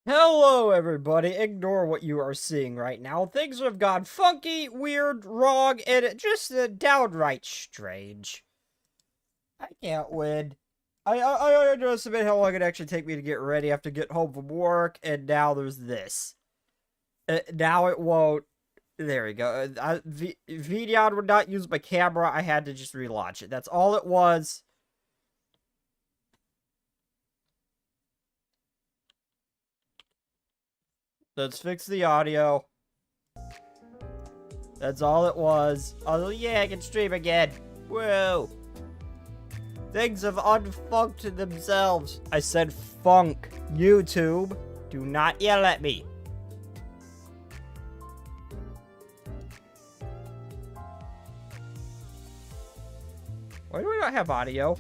Hello, everybody. Ignore what you are seeing right now. Things have gone funky, weird, wrong, and just downright strange. I can't win. I underestimate how long it actually take me to get ready. I have to get home from work, and now there's this. Now it won't. There we go. VTuber would not use my camera. I had to just relaunch it. That's all it was. Let's fix the audio. That's all it was. Oh, yeah, I can stream again. Whoa. Things have unfunked themselves. I said funk. YouTube, do not yell at me. Why do we not have audio?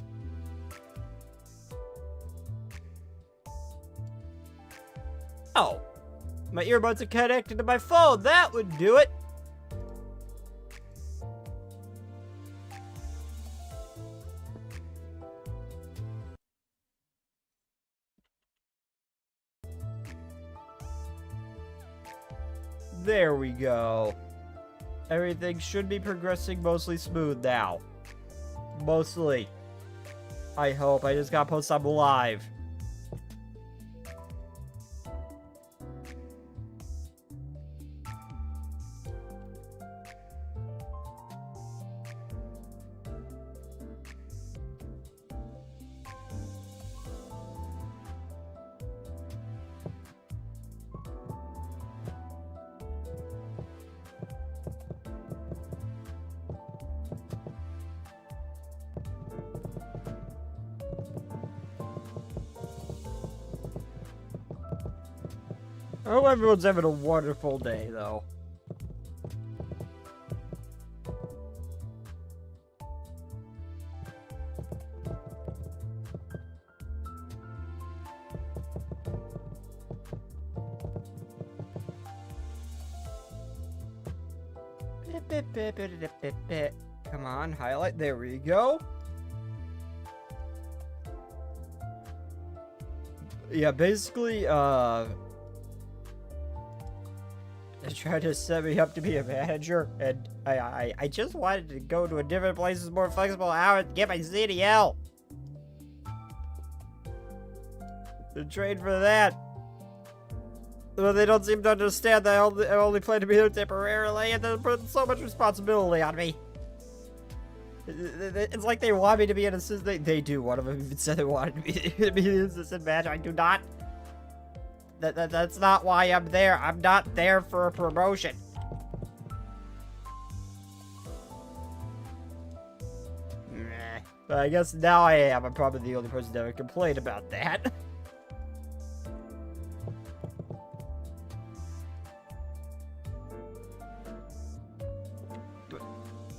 Oh. My earbuds are connected to my phone. That would do it. There we go. Everything should be progressing mostly smooth now. Mostly. I hope. I just got posted I'm live. I hope everyone's having a wonderful day, though. Come on, highlight. There we go. Yeah, basically, they tried to set me up to be a manager, and I just wanted to go to a different place with more flexible hours to get my CDL. They're trained for that. But they don't seem to understand that I only plan to be there temporarily, and they're putting so much responsibility on me. It's like they want me to be an assistant. They do. One of them even said they wanted to be an assistant manager. I do not. That's not why I'm there. I'm not there for a promotion. But I guess now I am. I'm probably the only person to ever complain about that.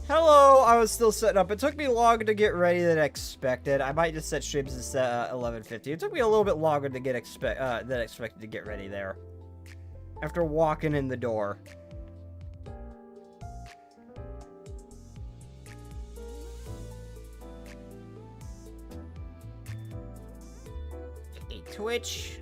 Hello, I was still setting up. It took me longer to get ready than expected. I might just set streams to set 11:50. It took me a little bit longer to get than expected to get ready there. After walking in the door. Okay, Twitch.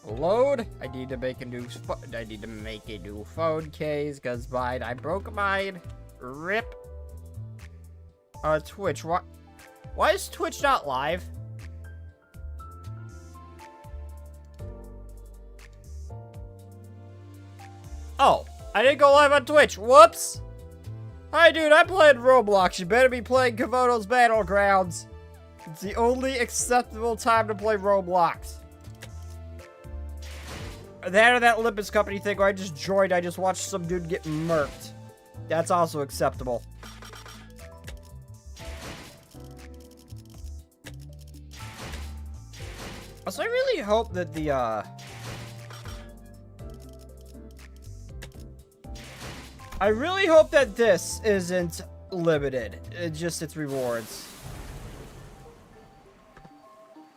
Load. I need to make a new phone case because I broke mine. Rip. Twitch. Why is Twitch not live? Oh, I didn't go live on Twitch. Whoops. Hi, dude. I'm playing Roblox. You better be playing Komodo's Battlegrounds. It's the only acceptable time to play Roblox. That or that Limbus company thing where I just joined, I just watched some dude get murked. That's also acceptable. So I really hope that I really hope that this isn't limited. Just its rewards.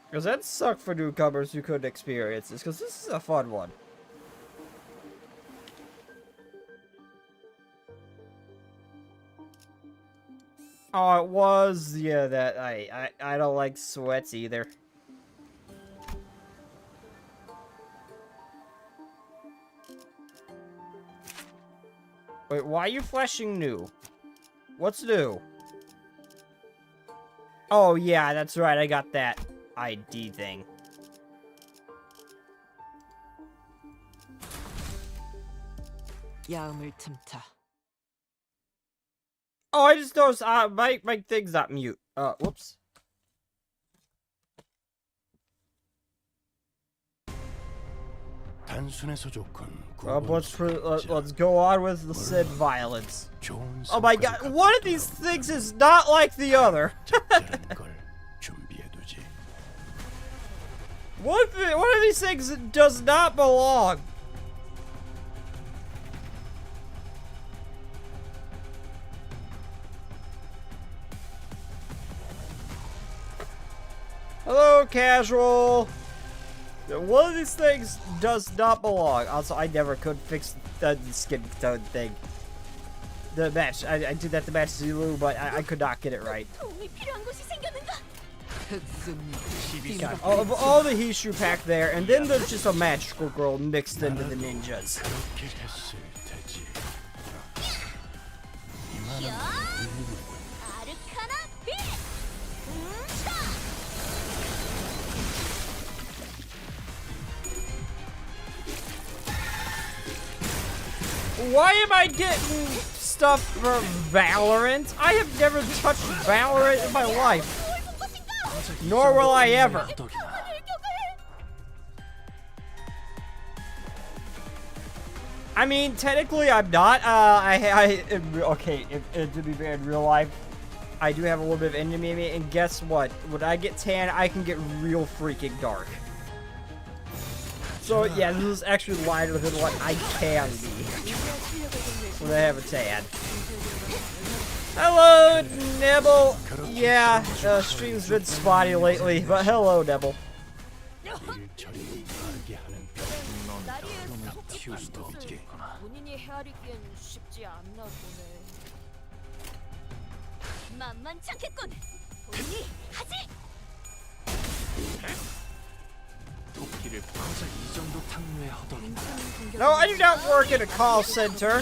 Because that sucked for newcomers who couldn't experience this, because this is a fun one. Oh, it was, yeah, that I don't like sweats either. Wait, why are you flashing new? What's new? Oh, yeah, that's right, I got that ID thing. 야음을 틈타. Oh, I just noticed, my thing's not mute. Whoops. Let's go on with the Sid violence. Oh my god, one of these things is not like the other. One of these things does not belong. Hello, casual. One of these things does not belong. Also, I never could fix the skin tone thing. The match. I did that to match Zulu, but I could not get it right. God, all the Hishu pack there, and then there's just a magical girl mixed into the ninjas. Why am I getting stuff for Valorant? I have never touched Valorant in my life. Nor will I ever. I mean, technically I'm not. Okay, to be fair, in real life, I do have a little bit of enemy in me, and guess what? When I get tan, I can get real freaking dark. So yeah, this is actually lighter than what I can be when I have a tan. Hello, Nibble. Yeah, stream's been spotty lately, but hello, Nibble. No, I do not work at a call center.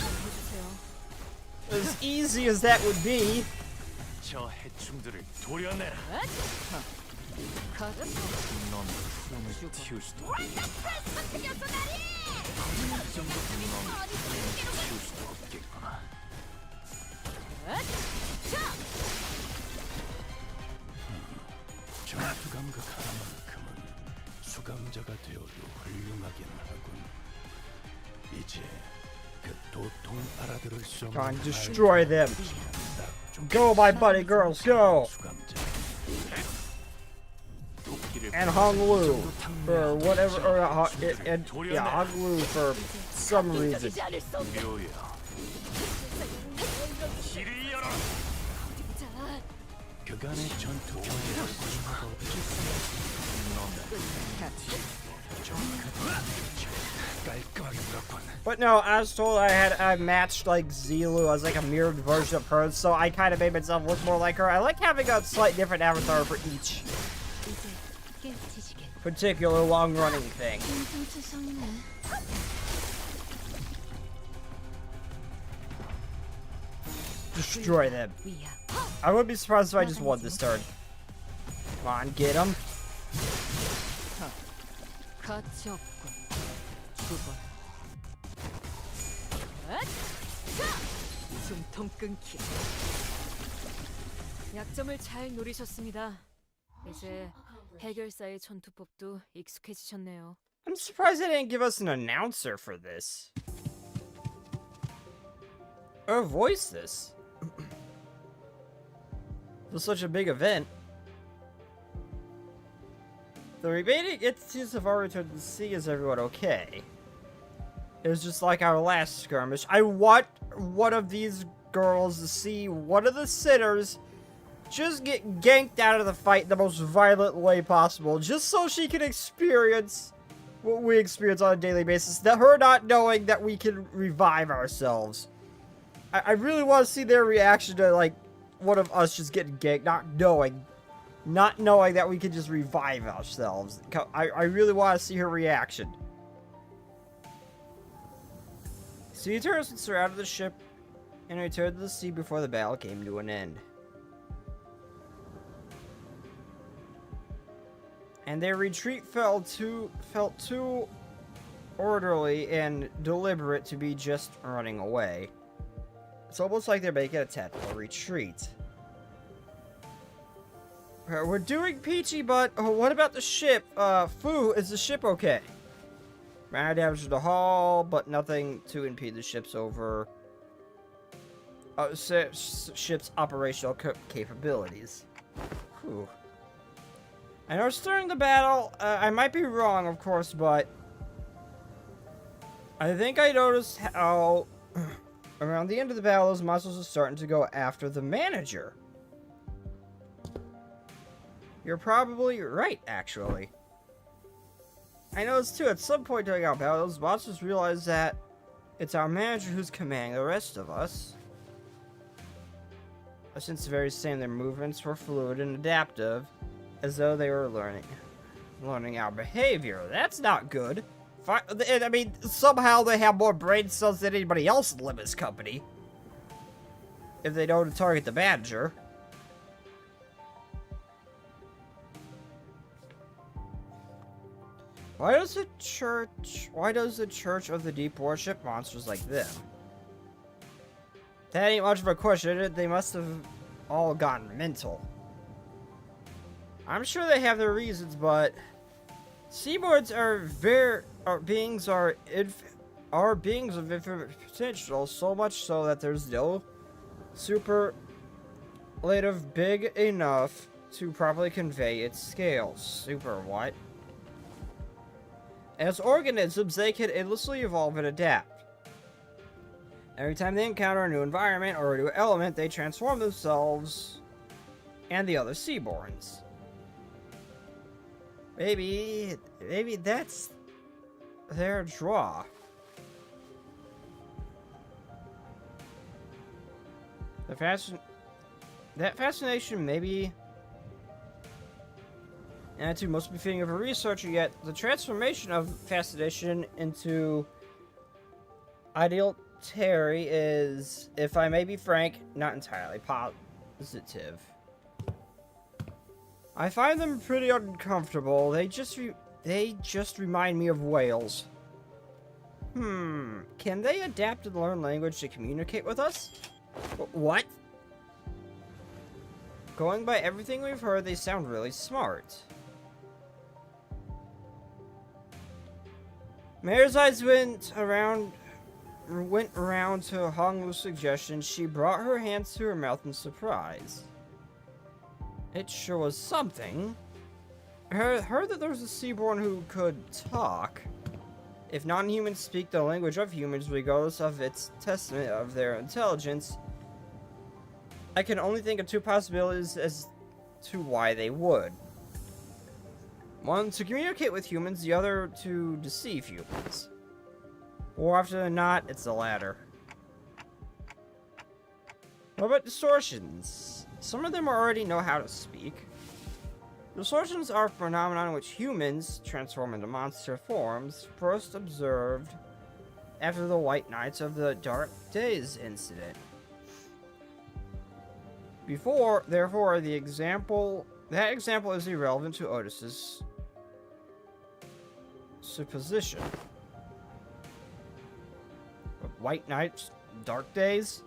As easy as that would be. Come on, destroy them. Go, my buddy girls, go. And Hong Lu for whatever, or yeah, Hong Lu for some reason. But no, I was told I matched like Zulu as like a mirrored version of her, so I kind of made myself look more like her. I like having a slight different avatar for each particular long-running thing. Destroy them. I wouldn't be surprised if I just won this turn. Come on, get him. 약점을 잘 노리셨습니다. 이제 해결사의 전투법도 익숙해지셨네요. I'm surprised they didn't give us an announcer for this. Or voice this. For such a big event. The remaining entities have already returned to the sea. Is everyone okay? It was just like our last skirmish. I want one of these girls to see one of the sinners just get ganked out of the fight in the most violent way possible, just so she can experience what we experience on a daily basis. That her not knowing that we can revive ourselves. I really want to see their reaction to, like, one of us just getting ganked, not knowing that we could just revive ourselves. I really want to see her reaction. Sea turtles surrounded the ship and returned to the sea before the battle came to an end. And their retreat felt too orderly and deliberate to be just running away. It's almost like they're making a tactical retreat. We're doing peachy, but what about the ship? Fu, is the ship okay? Minor damage to the hull, but nothing to impede the ship's ship's operational capabilities. Whew. I know during the battle, I might be wrong, of course, but I think I noticed how around the end of the battle, those monsters are starting to go after the manager. You're probably right, actually. I noticed too, at some point during our battle, those monsters realize that it's our manager who's commanding the rest of us. Since the very same, their movements were fluid and adaptive, as though they were learning our behavior. That's not good. I mean, somehow they have more brain cells than anybody else in Limbus Company. If they know to target the manager. Why does the Church of the Deep worship monsters like them? That ain't much of a question. They must have all gotten mental. I'm sure they have their reasons, but seaboards are beings of infinite potential, so much so that there's no superlative big enough to properly convey its scale. Super what? As organisms, they can endlessly evolve and adapt. Every time they encounter a new environment or a new element, they transform themselves and the other seaborns. Maybe that's their draw. That fascination maybe, and that too must be fitting of a researcher, yet the transformation of fascination into ideal Terry is, if I may be frank, not entirely positive. I find them pretty uncomfortable. They just remind me of whales. Can they adapt and learn language to communicate with us? What? Going by everything we've heard, they sound really smart. Mayor's eyes went around to Hong Wu's suggestion. She brought her hands to her mouth in surprise. It sure was something. Heard that there was a seaborn who could talk. If non-humans speak the language of humans, regardless of its testament of their intelligence, I can only think of two possibilities as to why they would. One, to communicate with humans, the other, to deceive humans. More often than not, it's the latter. What about distortions? Some of them already know how to speak. Distortions are a phenomenon in which humans transform into monster forms, first observed after the White Nights of the Dark Days incident. Therefore, that example is irrelevant to Otis's supposition. White Nights, Dark Days?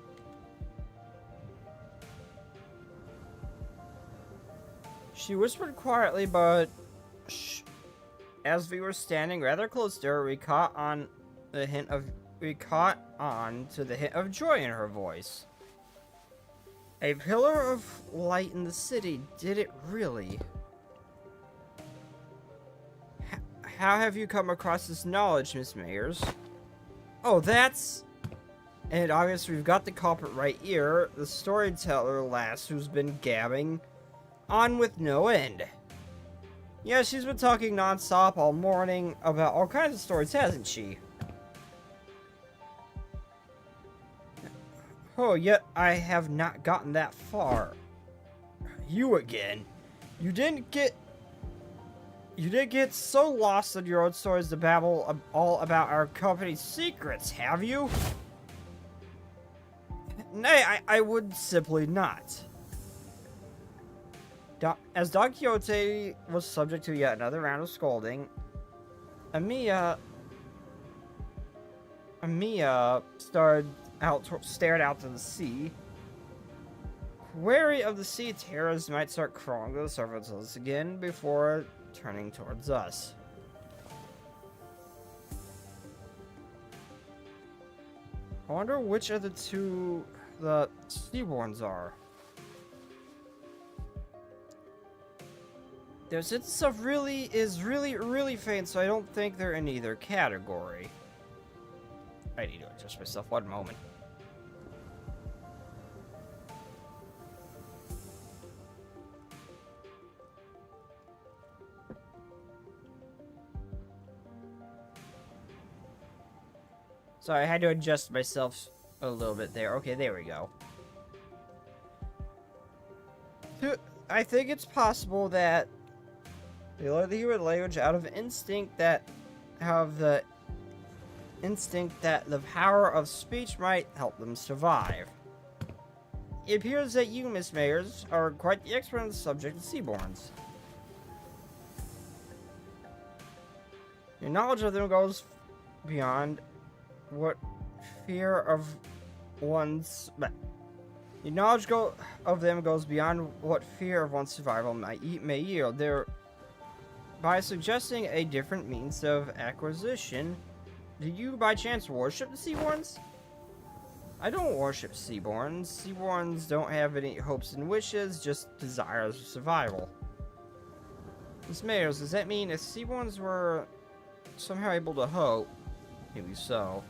She whispered quietly, but as we were standing rather close to her, we caught on to the hint of joy in her voice. A pillar of light in the city, did it really? How have you come across this knowledge, Miss Mayers? Oh, that's... And obviously we've got the culprit right here, the storyteller lass who's been gabbing on with no end. Yeah, she's been talking non-stop all morning about all kinds of stories, hasn't she? Oh, yet I have not gotten that far. You again. You didn't get so lost in your own stories to babble all about our company's secrets, have you? Nay, I would simply not. As Don Quixote was subject to yet another round of scolding, Amiya stared out to the sea. Wary of the sea terrors might start crawling to the surface of us again before turning towards us. I wonder which of the two the Seaborns are. Their sense of stuff is really faint, so I don't think they're in either category. I need to adjust myself 1 moment. Sorry, I had to adjust myself a little bit there. Okay, there we go. I think it's possible that they learn the human language out of instinct that the power of speech might help them survive. It appears that you, Miss Mayers, are quite the expert on the subject of Seaborns. Your knowledge of them goes beyond what fear of one's... Your knowledge of them goes beyond what fear of one's survival may yield. By suggesting a different means of acquisition, do you by chance worship the Seaborns? I don't worship Seaborns. Seaborns don't have any hopes and wishes, just desires of survival. Miss Mayers, does that mean if Seaborns were somehow able to hope? Maybe so.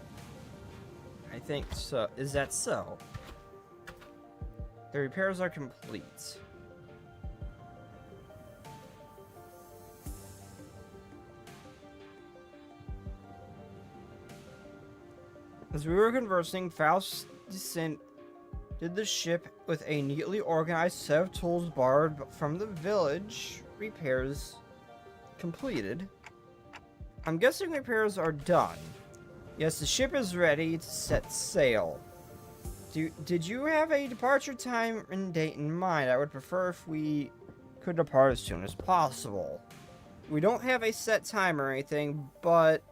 I think so. Is that so? The repairs are complete. As we were conversing, Faust descended the ship with a neatly organized set of tools borrowed from the village. Repairs completed. I'm guessing repairs are done. Yes, the ship is ready to set sail. Did you have a departure time and date in mind? I would prefer if we could depart as soon as possible. We don't have a set time or anything, but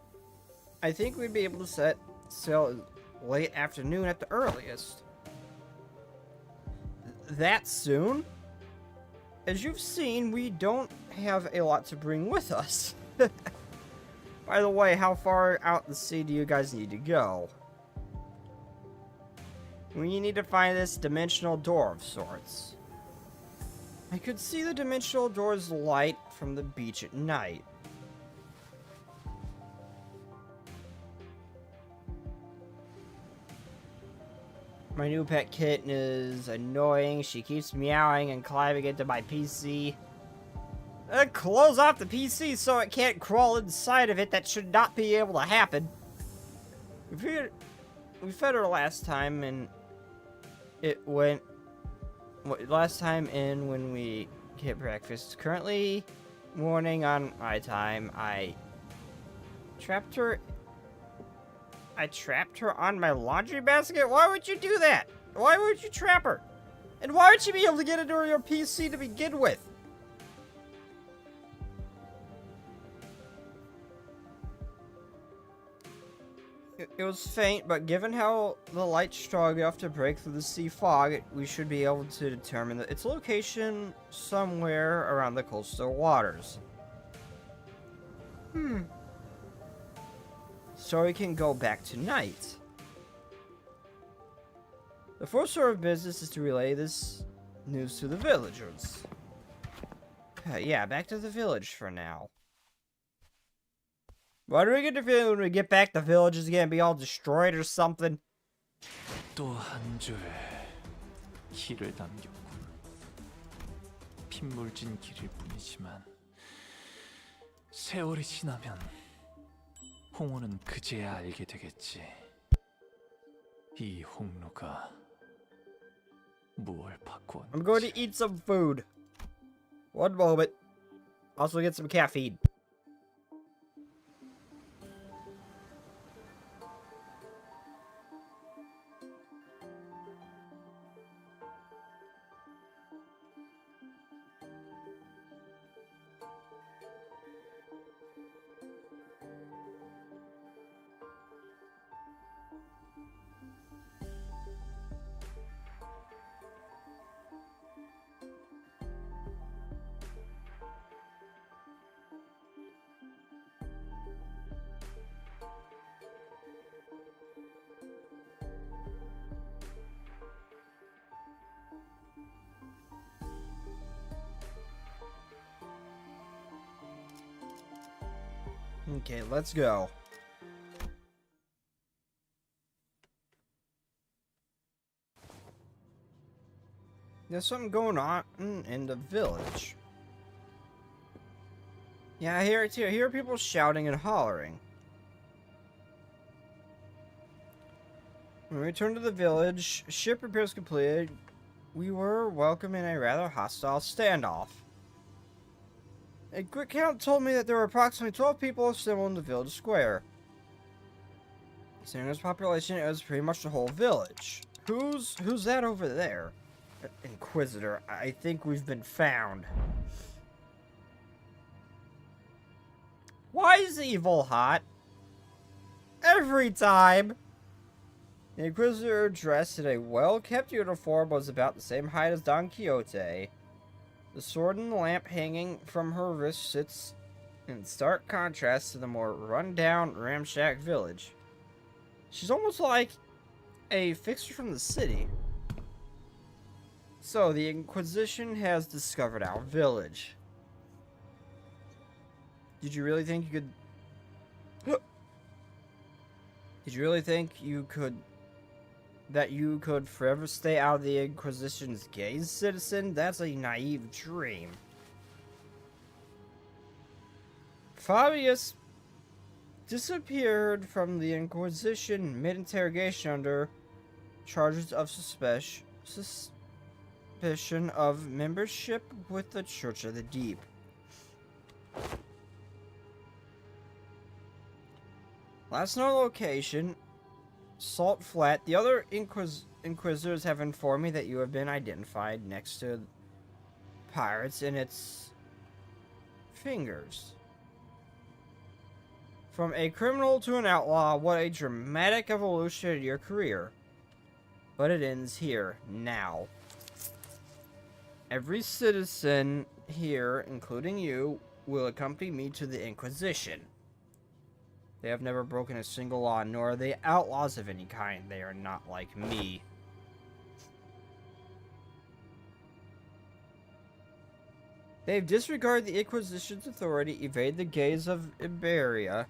I think we'd be able to set sail late afternoon at the earliest. That soon? As you've seen, we don't have a lot to bring with us. By the way, how far out the sea do you guys need to go? We need to find this dimensional door of sorts. I could see the dimensional door's light from the beach at night. My new pet kitten is annoying. She keeps meowing and climbing into my PC. Close off the PC so it can't crawl inside of it. That should not be able to happen. We fed her last time and it went... Last time in when we get breakfast. Currently morning on my time. I trapped her on my laundry basket? Why would you do that? Why would you trap her? And why would she be able to get into your PC to begin with? It was faint, but given how the light's strong enough to break through the sea fog, we should be able to determine its location somewhere around the coastal waters. So we can go back tonight. The first order of business is to relay this news to the villagers. Yeah, back to the village for now. Why do we get the feeling when we get back, the village is gonna be all destroyed or something? 또 한 줄의 길을 남겼군. 핏물진 길일 뿐이지만 세월이 지나면 홍호는 그제야 알게 되겠지. 이 홍로가 무얼 받고 I'm going 왔는지. to eat some food. One moment. Also get some caffeine. Okay, let's go. There's something going on in the village. Yeah, I hear it too. I hear people shouting and hollering. When we returned to the village, ship repairs completed. We were welcome in a rather hostile standoff. A quick count told me that there were approximately 12 people assembled in the village square. Seeing this population, it was pretty much the whole village. Who's that over there? Inquisitor, I think we've been found. Why is evil hot? Every time! The Inquisitor, dressed in a well-kept uniform, was about the same height as Don Quixote. The sword and the lamp hanging from her wrist sits in stark contrast to the more run-down, ramshackle village. She's almost like a fixture from the city. So, the Inquisition has discovered our village. Did you really think you could... Did you really think that you could forever stay out of the Inquisition's gaze, citizen? That's a naive dream. Fabius disappeared from the Inquisition mid-interrogation under charges of suspicion of membership with the Church of the Deep. Last known location, Salt Flat. The other Inquisitors have informed me that you have been identified next to pirates in its fingers. From a criminal to an outlaw, what a dramatic evolution in your career. But it ends here, now. Every citizen here, including you, will accompany me to the Inquisition. They have never broken a single law, nor are they outlaws of any kind. They are not like me. They've disregarded the Inquisition's authority, evaded the gaze of Iberia,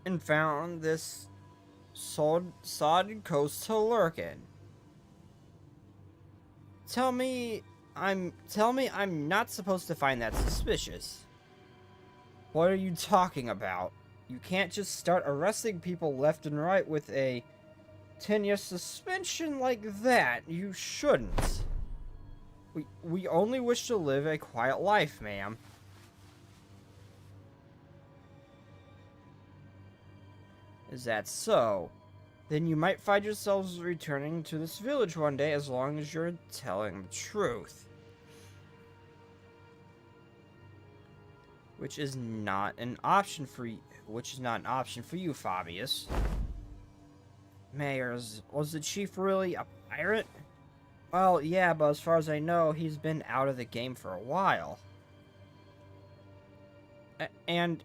and found this sodden coast to lurk in. Tell me I'm not supposed to find that suspicious. What are you talking about? You can't just start arresting people left and right with a 10-year suspension like that. You shouldn't. We only wish to live a quiet life, ma'am. Is that so? Then you might find yourselves returning to this village one day as long as you're telling the truth. Which is not an option for you. Fabius. Mayors, was the chief really a pirate? Well, yeah, but as far as I know, he's been out of the game for a while. And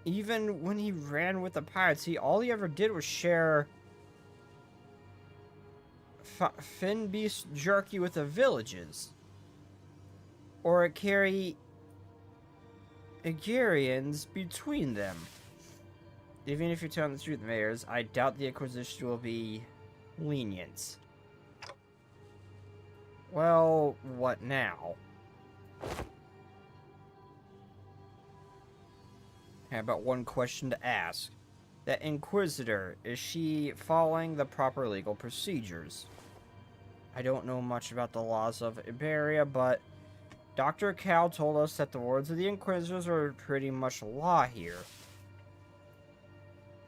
even when he ran with the pirates, all he ever did was share fin beast jerky with the villages. Or carry Agarians between them. Even if you're telling the truth, Mayors, I doubt the Inquisition will be lenient. Well, what now? How about one question to ask? That Inquisitor, is she following the proper legal procedures? I don't know much about the laws of Iberia, but Dr. Cal told us that the words of the Inquisitors are pretty much law here.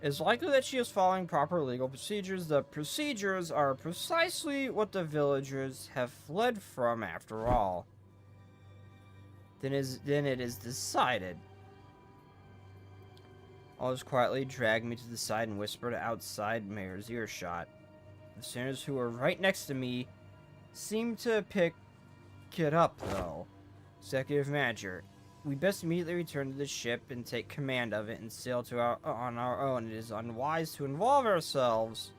It's likely that she is following proper legal procedures. The procedures are precisely what the villagers have fled from after all. Then it is decided. Aldous quietly dragged me to the side and whispered outside Mayor's earshot. The sinners who were right next to me seemed to pick it up, though. Executive Manager, we best immediately return to the ship and take command of it and sail on our own. It is unwise to involve ourselves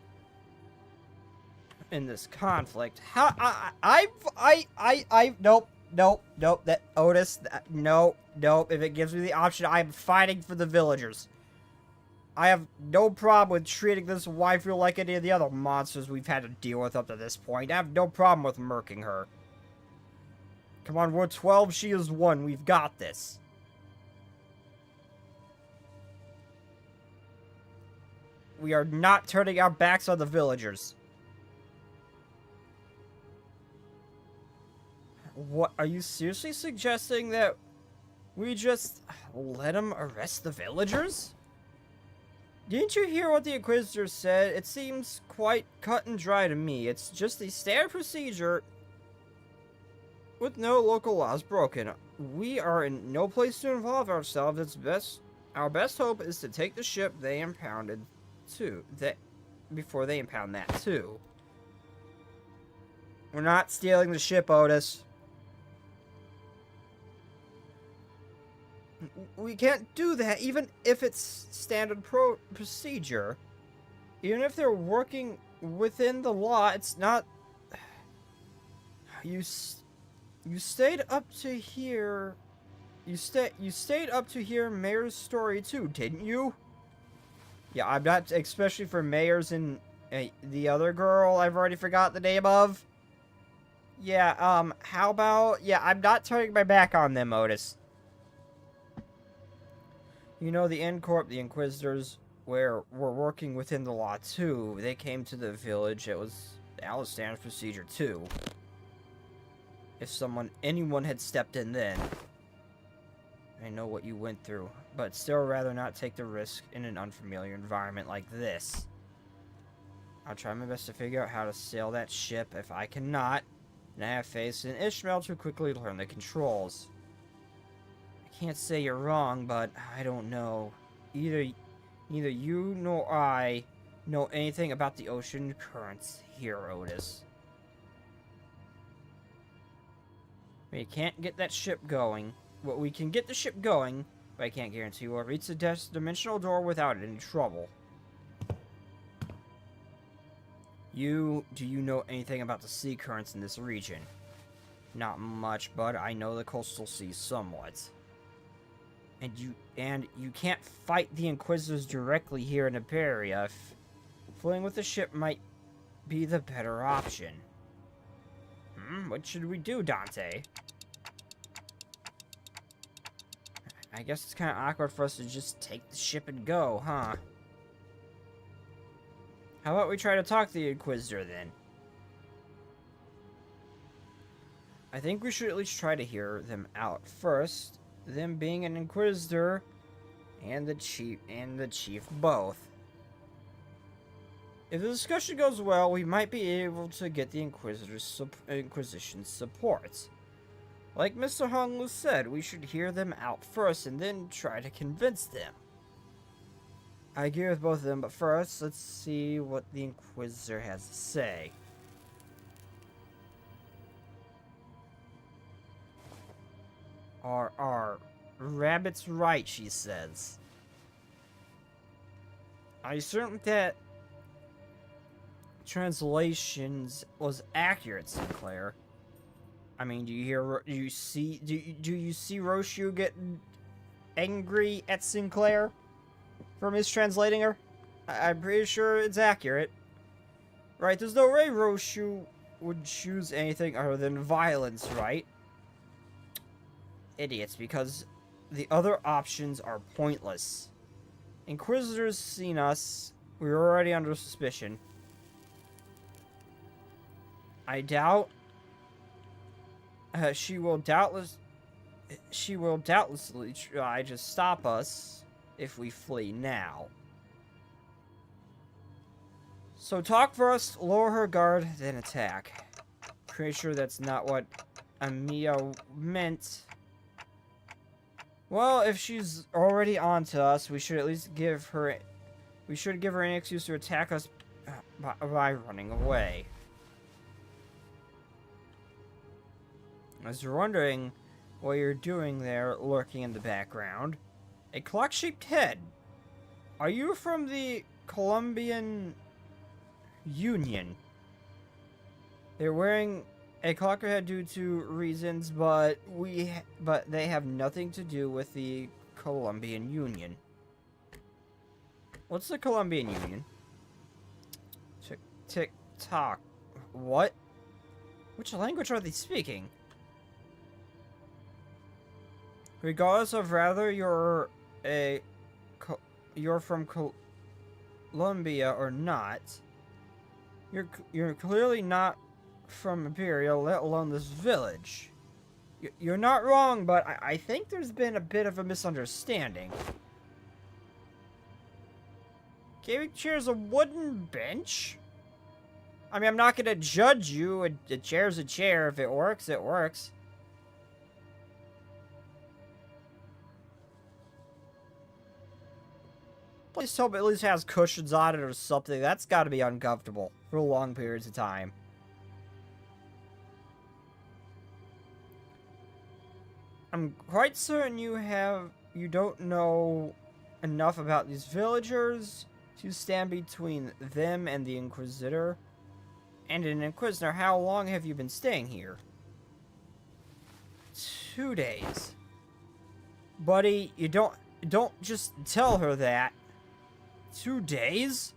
in this conflict. Nope, that Otis, nope. If it gives me the option, I'm fighting for the villagers. I have no problem with treating this waifu like any of the other monsters we've had to deal with up to this point. I have no problem with murking her. Come on, we're 12, she is 1. We've got this. We are not turning our backs on the villagers. What, are you seriously suggesting that we just let them arrest the villagers? Didn't you hear what the Inquisitor said? It seems quite cut and dry to me. It's just the standard procedure with no local laws broken. We are in no place to involve ourselves. Our best hope is to take the ship they impounded before they impound that too. We're not stealing the ship, Otis. We can't do that, even if it's standard procedure. Even if they're working within the law, it's not... You stayed up to hear... You stayed up to hear Mayor's story too, didn't you? Yeah, I'm not... Especially for Mayor's and the other girl I've already forgot the name of. Yeah, how about... Yeah, I'm not turning my back on them, Otis. You know, the N-Corp, the Inquisitors, were working within the law, too. They came to the village. It was standard procedure, too. If anyone had stepped in then. I know what you went through, but still rather not take the risk in an unfamiliar environment like this. I'll try my best to figure out how to sail that ship. If I cannot, then I have faith in Ishmael to quickly learn the controls. Can't say you're wrong, but I don't know. Neither you nor I know anything about the ocean currents here, Otis. We can't get that ship going. Well, we can get the ship going, but I can't guarantee we'll reach the dimensional door without any trouble. Do you know anything about the sea currents in this region? Not much, but I know the coastal seas somewhat. And you can't fight the Inquisitors directly here in Iberia. Fleeing with the ship might be the better option. What should we do, Dante? I guess it's kind of awkward for us to just take the ship and go, huh? How about we try to talk to the Inquisitor, then? I think we should at least try to hear them out first. Them being an Inquisitor and the chief both. If the discussion goes well, we might be able to get the Inquisition's support. Like Mr. Honglu said, we should hear them out first and then try to convince them. I agree with both of them, but first, let's see what the Inquisitor has to say. Rabbit's right, she says. Are you certain that translations was accurate, Sinclair? I mean, do you see Roshu getting angry at Sinclair for mistranslating her? I'm pretty sure it's accurate. Right, there's no way Roshu would choose anything other than violence, right? Idiots, because the other options are pointless. Inquisitors seen us. We were already under suspicion. I doubt she will doubtlessly try to stop us if we flee now. So talk first, lower her guard, then attack. Pretty sure that's not what Amiya meant. Well, if she's already on to us, we should at least give her... We should give her an excuse to attack us by running away. As you're wondering what you're doing there, lurking in the background, a clock-shaped head. Are you from the Colombian Union? They're wearing a clock head due to reasons, but they have nothing to do with the Colombian Union. What's the Colombian Union? Tick tock. What? Which language are they speaking? Regardless of whether you're from Colombia or not, you're clearly not from Imperial, let alone this village. You're not wrong, but I think there's been a bit of a misunderstanding. Gaming chair's a wooden bench? I mean, I'm not gonna judge you. A chair's a chair. If it works, it works. Please hope it at least has cushions on it or something. That's gotta be uncomfortable for long periods of time. I'm quite certain you don't know enough about these villagers to stand between them and the Inquisitor. And an Inquisitor, how long have you been staying here? 2 days. Buddy, you don't just tell her that. 2 days?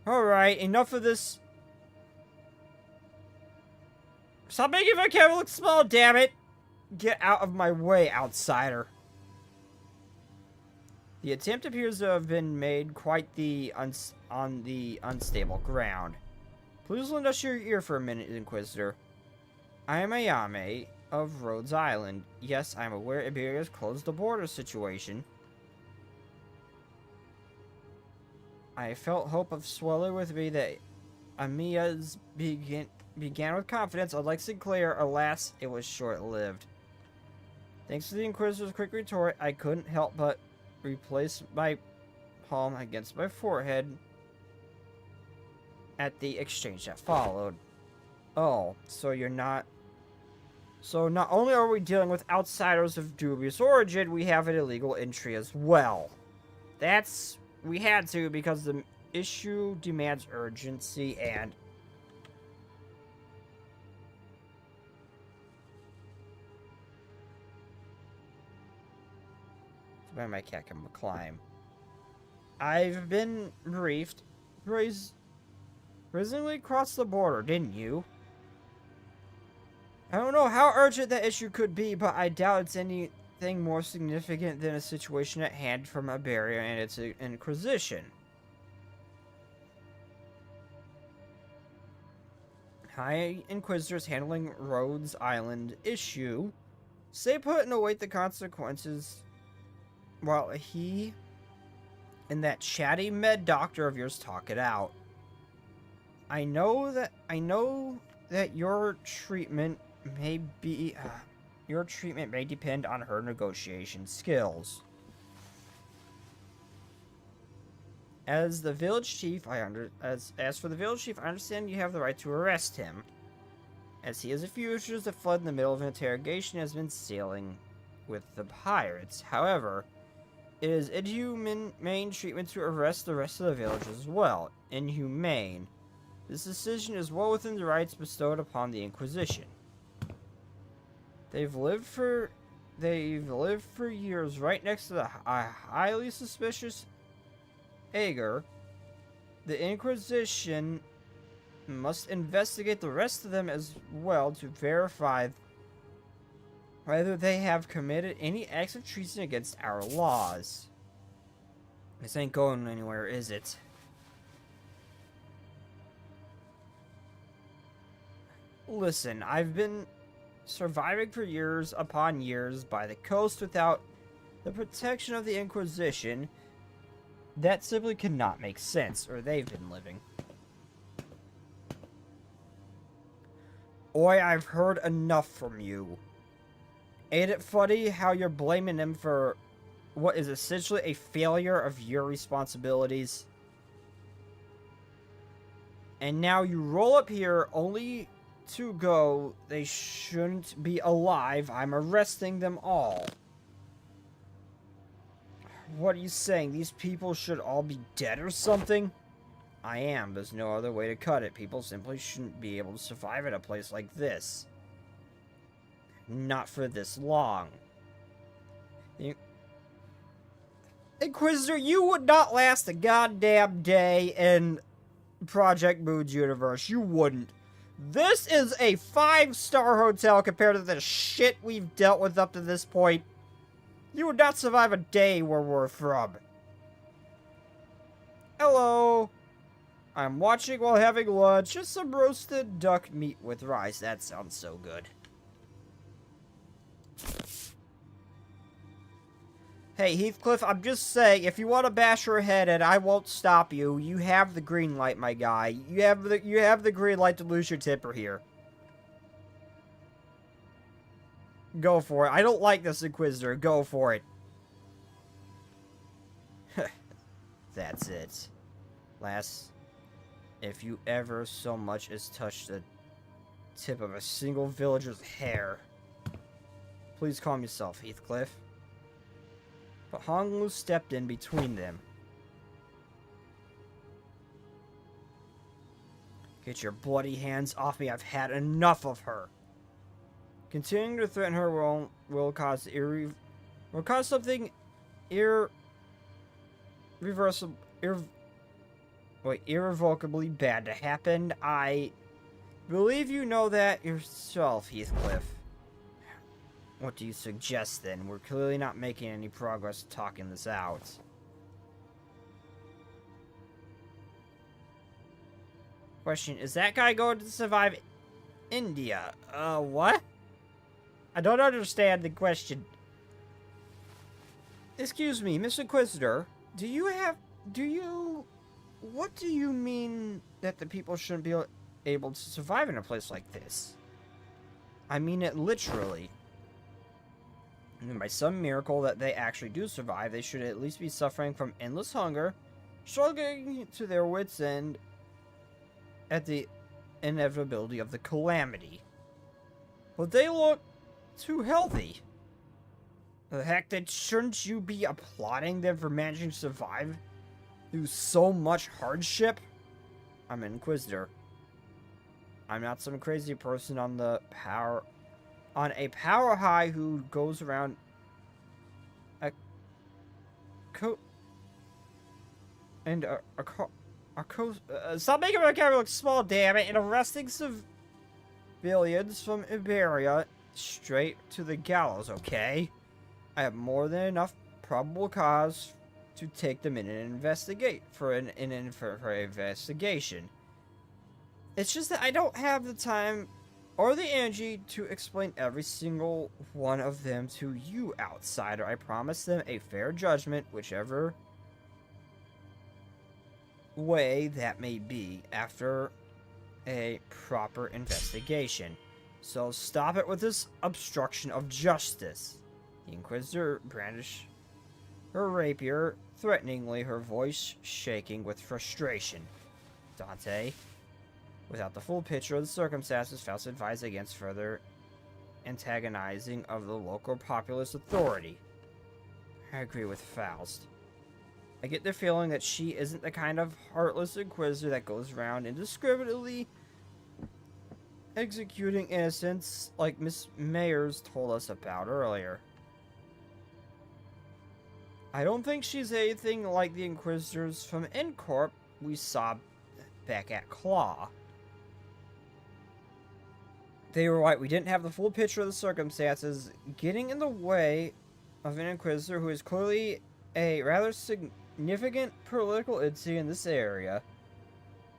Alright, enough of this. Stop making my camera look small, damn it! Get out of my way, outsider. The attempt appears to have been made quite on the unstable ground. Please lend us your ear for a minute, Inquisitor. I am Ayame of Rhodes Island. Yes, I'm aware Iberia has closed the border situation. I felt hope of swelling with me that Amiya's began with confidence, unlike Sinclair. Alas, it was short-lived. Thanks to the Inquisitor's quick retort, I couldn't help but replace my palm against my forehead at the exchange that followed. Oh, so you're not... So not only are we dealing with outsiders of dubious origin, we have an illegal entry as well. That's... We had to because the issue demands urgency and... Why my cat can climb. I've been briefed. Recently crossed the border, didn't you? I don't know how urgent that issue could be, but I doubt it's anything more significant than a situation at hand from Iberia and its Inquisition. High Inquisitors handling Rhodes Island issue. Stay put and await the consequences while he and that chatty med doctor of yours talk it out. I know that your treatment may depend on her negotiation skills. As the village chief, as for the village chief, I understand you have the right to arrest him, as he is a fugitive that fled in the middle of an interrogation and has been sailing with the pirates. However, it is inhumane treatment to arrest the rest of the village as well. Inhumane. This decision is well within the rights bestowed upon the Inquisition. They've lived for years right next to the highly suspicious Ager. The Inquisition must investigate the rest of them as well to verify whether they have committed any acts of treason against our laws. This ain't going anywhere, is it? Listen, I've been surviving for years upon years by the coast without the protection of the Inquisition. That simply cannot make sense, or they've been living. Oi, I've heard enough from you. Ain't it funny how you're blaming him for what is essentially a failure of your responsibilities? And now you roll up here only to go, they shouldn't be alive, I'm arresting them all. What are you saying, these people should all be dead or something? I am, there's no other way to cut it. People simply shouldn't be able to survive at a place like this. Not for this long. Inquisitor, you would not last a goddamn day in Project Moon's universe. You wouldn't. This is a 5-star hotel compared to the shit we've dealt with up to this point. You would not survive a day where we're from. Hello. I'm watching while having lunch. Just some roasted duck meat with rice. That sounds so good. Hey, Heathcliff, I'm just saying, if you want to bash her head in, I won't stop you. You have the green light, my guy. You have the green light to lose your temper here. Go for it. I don't like this Inquisitor. Go for it. That's it. Lass, if you ever so much as touch the tip of a single villager's hair, please calm yourself, Heathcliff. But Honglu stepped in between them. Get your bloody hands off me. I've had enough of her. Continuing to threaten her will cause something irrevocably bad to happen. I believe you know that yourself, Heathcliff. What do you suggest, then? We're clearly not making any progress talking this out. Question, is that guy going to survive India? What? I don't understand the question. Excuse me, Mr. Inquisitor, what do you mean that the people shouldn't be able to survive in a place like this? I mean it literally. And by some miracle that they actually do survive, they should at least be suffering from endless hunger, struggling to their wits' end at the inevitability of the calamity. But they look too healthy. The heck, that shouldn't you be applauding them for managing to survive through so much hardship? I'm an Inquisitor. I'm not some crazy person on a power high who goes around stop making my camera look small, damn it, and arresting civilians from Iberia straight to the gallows, okay? I have more than enough probable cause to take them in and investigate for an investigation. It's just that I don't have the time or the energy to explain every single one of them to you, outsider. I promise them a fair judgment, whichever way that may be, after a proper investigation. So stop it with this obstruction of justice. The Inquisitor brandished her rapier threateningly, her voice shaking with frustration. Dante, without the full picture of the circumstances, Faust advised against further antagonizing of the local populist authority. I agree with Faust. I get the feeling that she isn't the kind of heartless Inquisitor that goes around indiscriminately executing innocents like Miss Mayers told us about earlier. I don't think she's anything like the Inquisitors from Incorp we saw back at Claw. They were right, we didn't have the full picture of the circumstances getting in the way of an Inquisitor who is clearly a rather significant political entity in this area.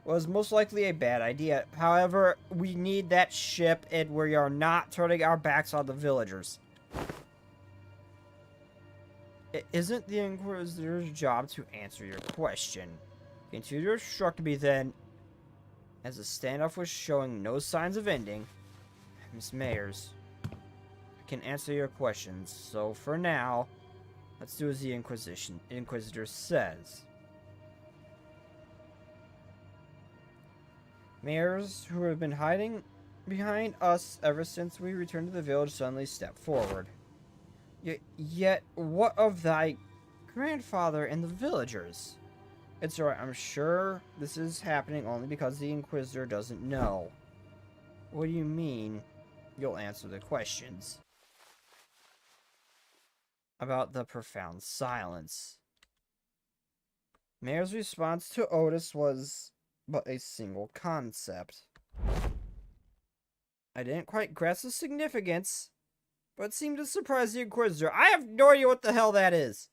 was most likely a bad idea. However, we need that ship, and we are not turning our backs on the villagers. It isn't the Inquisitor's job to answer your question. Continue to instruct me then. As the standoff was showing no signs of ending, Miss Mayers, I can answer your questions. So for now, let's do as the Inquisitor says. Mayors who have been hiding behind us ever since we returned to the village suddenly stepped forward. Yet, what of thy grandfather and the villagers? It's alright, I'm sure this is happening only because the Inquisitor doesn't know. What do you mean? You'll answer the questions. About the profound silence. Mayer's response to Otis was but a single concept. I didn't quite grasp the significance, but it seemed to surprise the Inquisitor. I have no idea what the hell that is.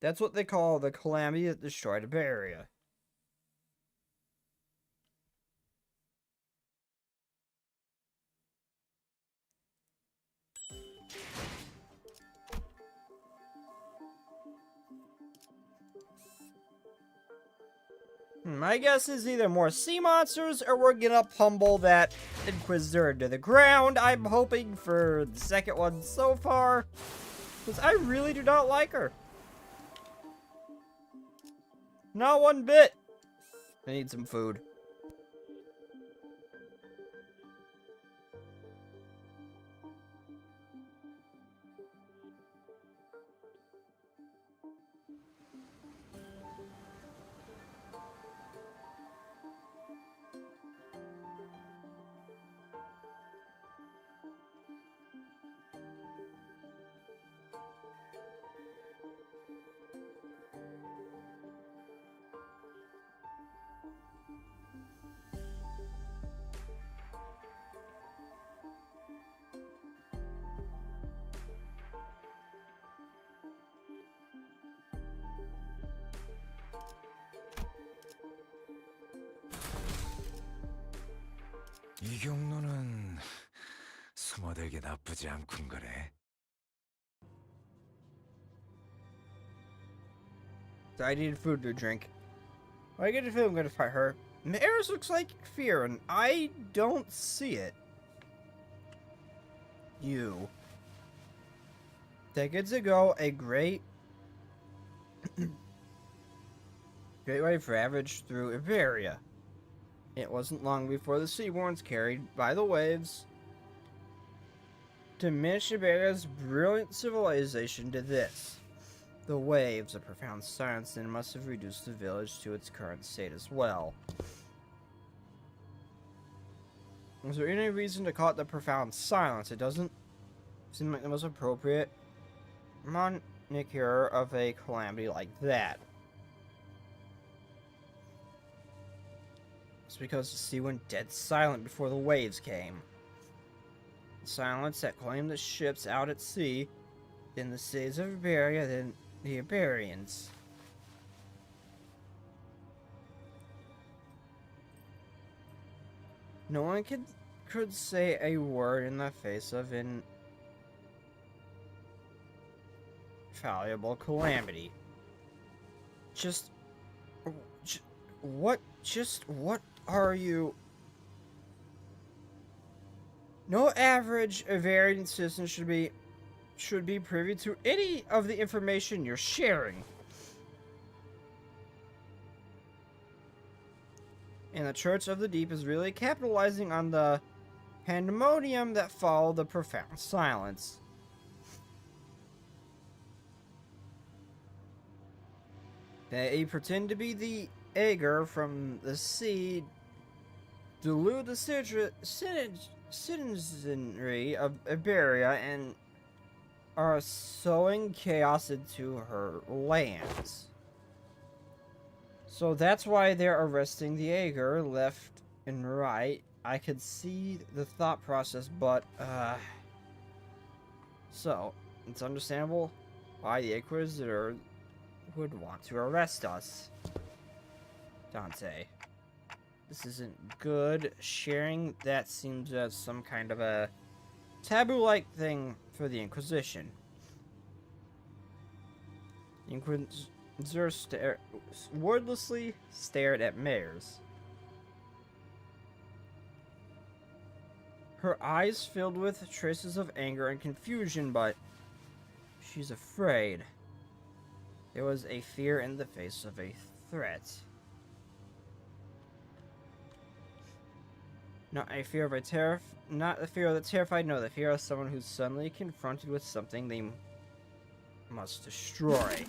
That's what they call the calamity that destroyed Iberia. My guess is either more sea monsters or we're gonna pummel that Inquisitor into the ground. I'm hoping for the second one so far, because I really do not like her. Not one bit. I need some food. 이 경로는 숨어들기 나쁘지 않군 거래. I needed food to drink. When I get a feeling I'm gonna fight her. Maris looks like fear, and I don't see it. You. Decades ago, a great wave ravaged through Iberia. It wasn't long before the Seaborns, carried by the waves, diminished Iberia's brilliant civilization to this. The waves, a profound silence, then must have reduced the village to its current state as well. Is there any reason to call it the profound silence? It doesn't seem like the most appropriate moniker of a calamity like that. It's because the sea went dead silent before the waves came. Silence that claimed the ships out at sea, then the cities of Iberia, then the Iberians. No one could say a word in the face of an infallible calamity. What are you? No average Iberian citizen should be privy to any of the information you're sharing. And the Church of the Deep is really capitalizing on the pandemonium that followed the profound silence. They pretend to be the Ager from the sea, delude the citizenry of Iberia, and are sowing chaos into her lands. So that's why they're arresting the Ager left and right. I could see the thought process, but so it's understandable why the Inquisitor would want to arrest us. Dante. This isn't good. Sharing that seems as some kind of a taboo-like thing for the Inquisition. The Inquisitor wordlessly stared at Mayers. Her eyes filled with traces of anger and confusion, but she's afraid. There was a fear in the face of a threat. Not a fear of not the fear of the terrified, no, the fear of someone who's suddenly confronted with something they must destroy.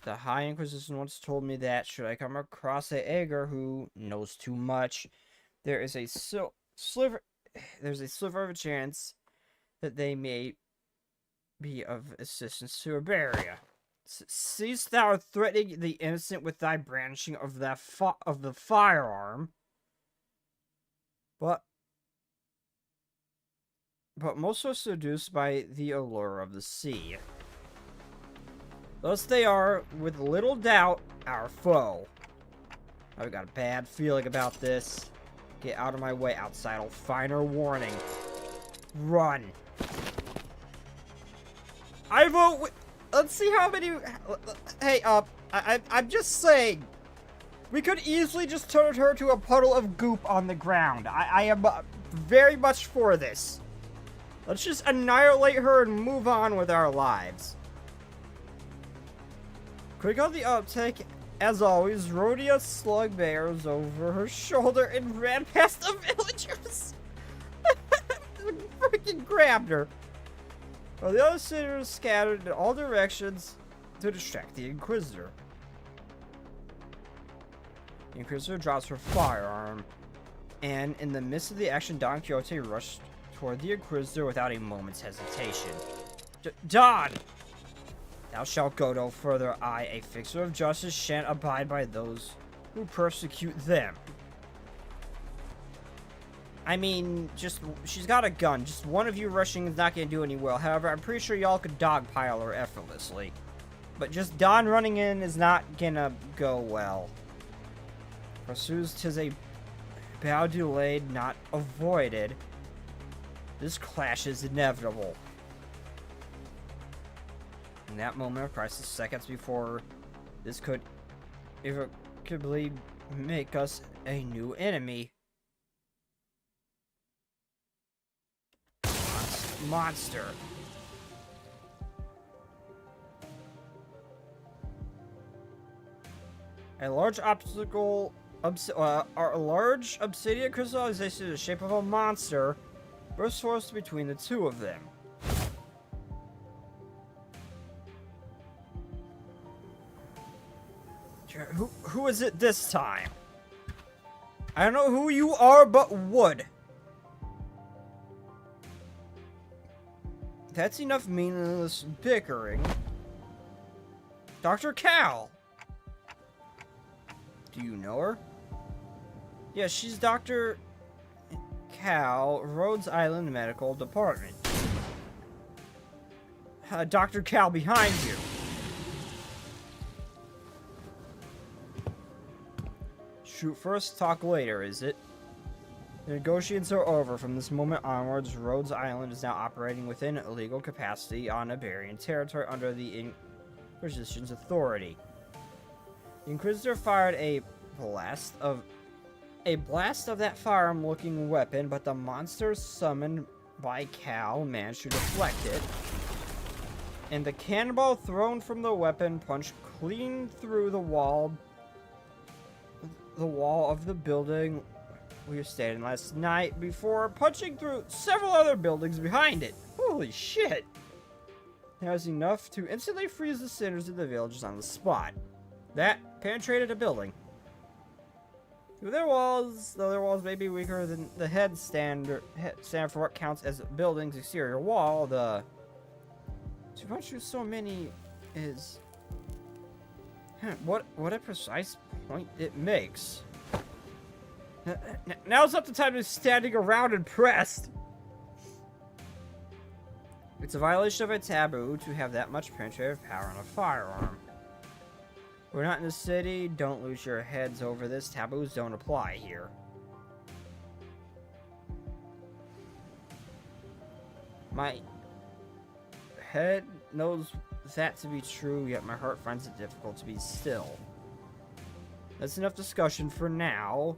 The High Inquisition once told me that should I come across a Ager who knows too much, there's a sliver of a chance that they may be of assistance to Iberia. Cease thou threatening the innocent with thy brandishing of the firearm. But most are seduced by the allure of the sea. Thus they are, with little doubt, our foe. I've got a bad feeling about this. Get out of my way, outside. I'll finer warning. Run. I vote. Let's see how many. Hey, I'm just saying. We could easily just turn her to a puddle of goop on the ground. I am very much for this. Let's just annihilate her and move on with our lives. Quick on the uptake, as always, Rhodia slug bears over her shoulder and ran past the villagers. Freaking grabbed her. While the other senators scattered in all directions to distract the Inquisitor. The Inquisitor drops her firearm, and in the midst of the action, Don Quixote rushed toward the Inquisitor without a moment's hesitation. Don! Thou shalt go no further. I, a fixer of justice, shan't abide by those who persecute them. I mean, she's got a gun. Just one of you rushing is not gonna do any well. However, I'm pretty sure y'all could dogpile her effortlessly. But just Don running in is not gonna go well. Pursues 'tis a bow delayed, not avoided. This clash is inevitable. In that moment of crisis, seconds before this could irrevocably make us a new enemy. Monster. A large large obsidian crystallization in the shape of a monster burst forth between the two of them. Who is it this time? I don't know who you are, but would. That's enough meaningless bickering. Dr. Cal! Do you know her? Yeah, she's Dr. Cal, Rhodes Island Medical Department. Dr. Cal behind you. Shoot first, talk later, is it? The negotiations are over. From this moment onwards, Rhodes Island is now operating within legal capacity on Iberian territory under the Inquisition's authority. The Inquisitor fired a blast of that firearm-looking weapon, but the monster summoned by Cal managed to deflect it, and the cannonball thrown from the weapon punched clean through the wall of the building we were staying in last night before punching through several other buildings behind it. Holy shit! That was enough to instantly freeze the sinners of the villagers on the spot. That penetrated a building. Through their walls, though their walls may be weaker than the head stand for what counts as a building's exterior wall, to punch through so many is... What a precise point it makes. Now's not the time to be standing around impressed. It's a violation of a taboo to have that much penetrative power on a firearm. We're not in the city. Don't lose your heads over this. Taboos don't apply here. My head knows that to be true, yet my heart finds it difficult to be still. That's enough discussion for now.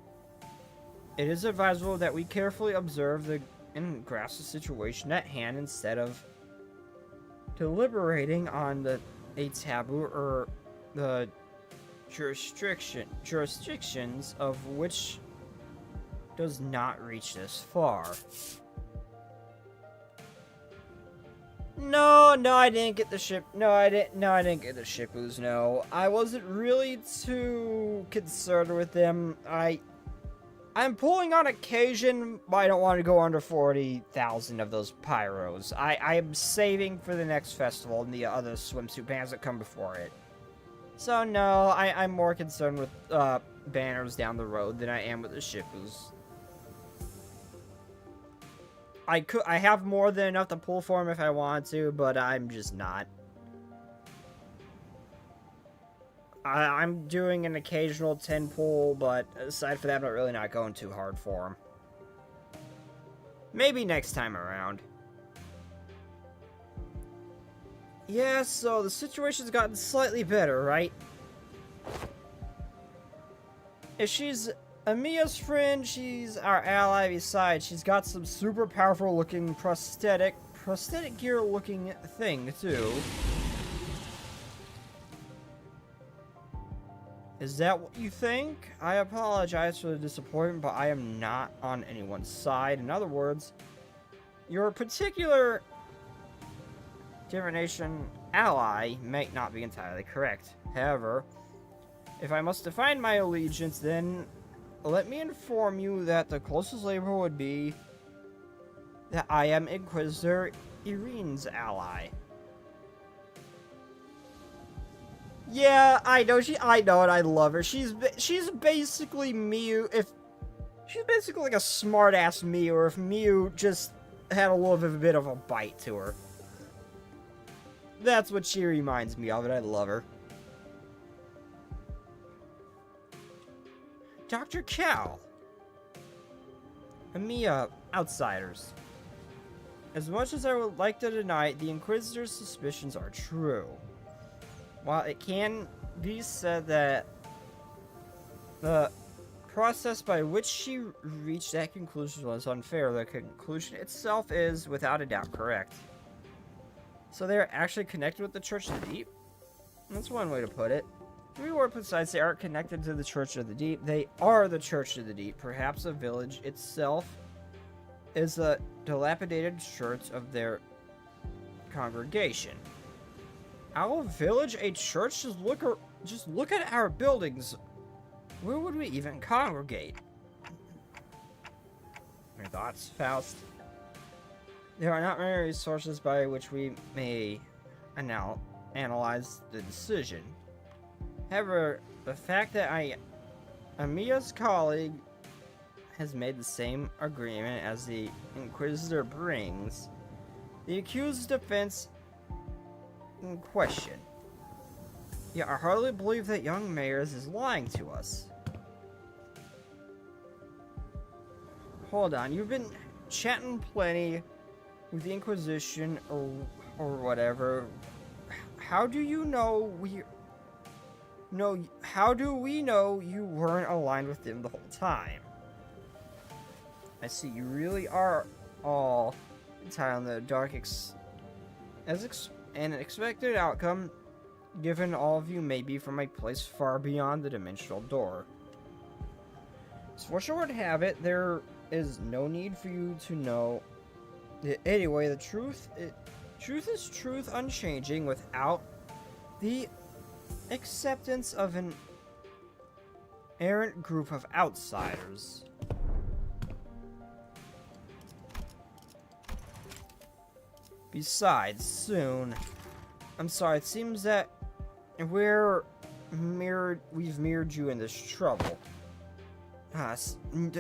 It is advisable that we carefully observe and grasp the situation at hand instead of deliberating on a taboo or the jurisdictions of which does not reach this far. No, I didn't get the ship. No, I didn't get the Shippus, no. I wasn't really too concerned with them. I'm pulling on occasion, but I don't want to go under 40,000 of those pyros. I am saving for the next festival and the other swimsuit bans that come before it. So no, I'm more concerned with banners down the road than I am with the Shippus. I have more than enough to pull for him if I want to, but I'm just not. I'm doing an occasional 10 pull, but aside from that, I'm really not going too hard for him. Maybe next time around. Yeah, so the situation's gotten slightly better, right? If she's Amiya's friend, she's our ally. Besides, she's got some super powerful looking prosthetic gear looking thing too. Is that what you think? I apologize for the disappointment, but I am not on anyone's side. In other words, your particular divination ally may not be entirely correct. However, if I must define my allegiance, then let me inform you that the closest label would be that I am Inquisitor Irene's ally. Yeah, I know and I love her. She's basically Miu. She's basically like a smart-ass Miu, or if Miu just had a little bit of a bite to her. That's what she reminds me of, and I love her. Dr. Cal. Amiya, outsiders. As much as I would like to deny it, the Inquisitor's suspicions are true. While it can be said that the process by which she reached that conclusion was unfair, the conclusion itself is, without a doubt, correct. So they're actually connected with the Church of the Deep? That's one way to put it. To be more precise, they aren't connected to the Church of the Deep. They are the Church of the Deep. Perhaps the village itself is a dilapidated church of their congregation. Our village, a church? Just look at our buildings. Where would we even congregate? Your thoughts, Faust? There are not many resources by which we may analyze the decision. However, the fact that Amiya's colleague has made the same agreement as the Inquisitor brings the accused's defense in question. Yet I hardly believe that young Mayers is lying to us. Hold on, you've been chatting plenty with the Inquisition or whatever. How do you know how do we know you weren't aligned with them the whole time? I see, you really are all tied on the dark an expected outcome, given all of you may be from a place far beyond the dimensional door. So for sure would have it, there is no need for you to know. Anyway, the truth is truth, unchanging, without the acceptance of an errant group of outsiders. Besides, soon. I'm sorry, it seems that we've mirrored you in this trouble.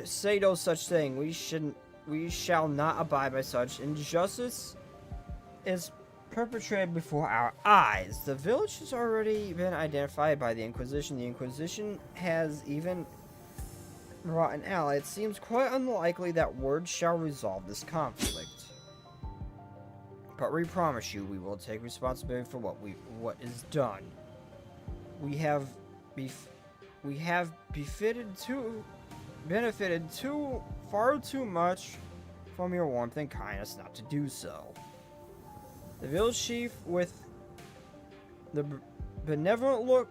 Say no such thing. We shall not abide by such injustice. is perpetrated before our eyes. The village has already been identified by the Inquisition. The Inquisition has even brought an ally. It seems quite unlikely that words shall resolve this conflict. But we promise you, we will take responsibility for what is done. We have benefited far too much from your warmth and kindness not to do so. The village chief, with the benevolent look,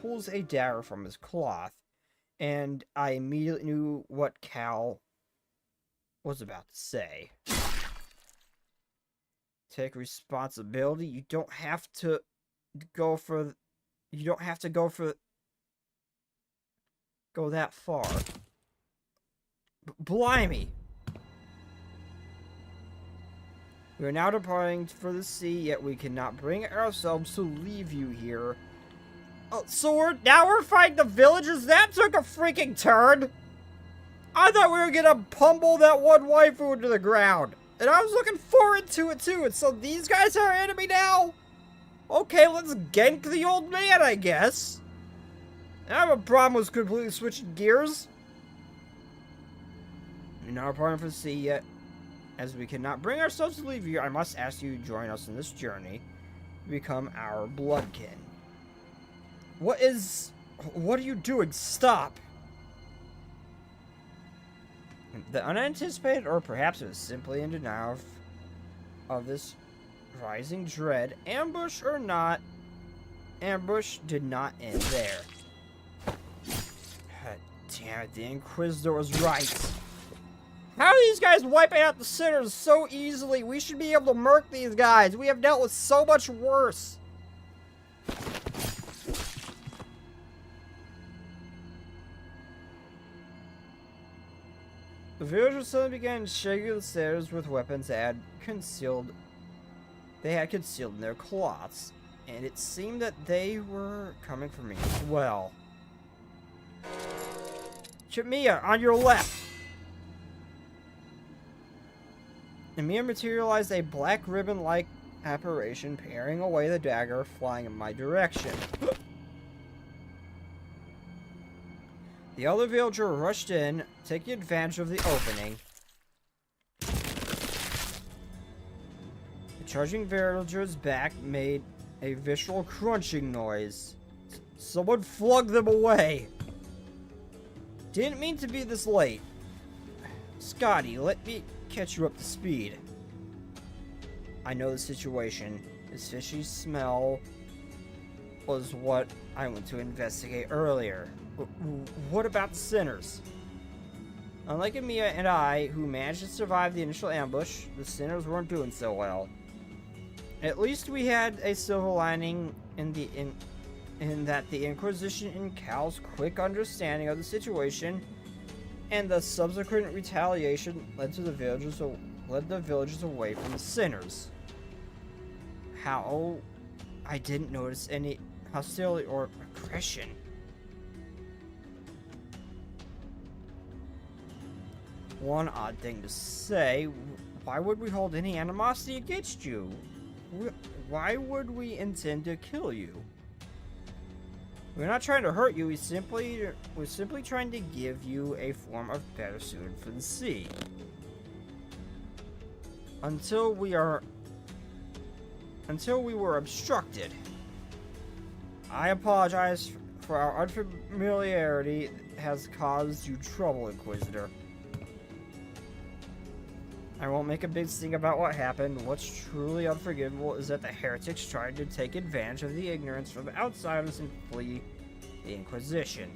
pulls a dagger from his cloth, and I immediately knew what Cal was about to say. Take responsibility. You don't have to go that far. Blimey! We are now departing for the sea, yet we cannot bring ourselves to leave you here. Oh, so we're fighting the villagers? That took a freaking turn! I thought we were gonna pummel that one waifu into the ground. And I was looking forward to it too, and so these guys are our enemy now? Okay, let's gank the old man, I guess. I have a problem with completely switching gears. We're not departing for the sea yet. As we cannot bring ourselves to leave you, I must ask you to join us in this journey to become our bloodkin. What are you doing? Stop! The unanticipated, or perhaps it was simply in denial of this rising dread, ambush or not, ambush did not end there. God damn it, the Inquisitor was right. How are these guys wiping out the sinners so easily? We should be able to murk these guys. We have dealt with so much worse. The villagers suddenly began shaking the stairs with weapons they had concealed in their cloths, and it seemed that they were coming for me as well. Chimia, on your left! Amir materialized a black ribbon-like apparition, parrying away the dagger flying in my direction. The other villager rushed in, taking advantage of the opening. The charging villager's back made a visceral crunching noise. Someone flung them away. Didn't mean to be this late. Scotty, let me catch you up to speed. I know the situation. This fishy smell was what I went to investigate earlier. What about the sinners? Unlike Amiya and I, who managed to survive the initial ambush, the sinners weren't doing so well. At least we had a silver lining in that the Inquisition and Cal's quick understanding of the situation and the subsequent retaliation led the villagers away from the sinners. How I didn't notice any hostility or aggression. One odd thing to say, why would we hold any animosity against you? Why would we intend to kill you? We're not trying to hurt you, we're simply trying to give you a form of better suited for the sea. Until we were obstructed. I apologize for our unfamiliarity has caused you trouble, Inquisitor. I won't make a big thing about what happened. What's truly unforgivable is that the heretics tried to take advantage of the ignorance from the outsiders and flee the Inquisition.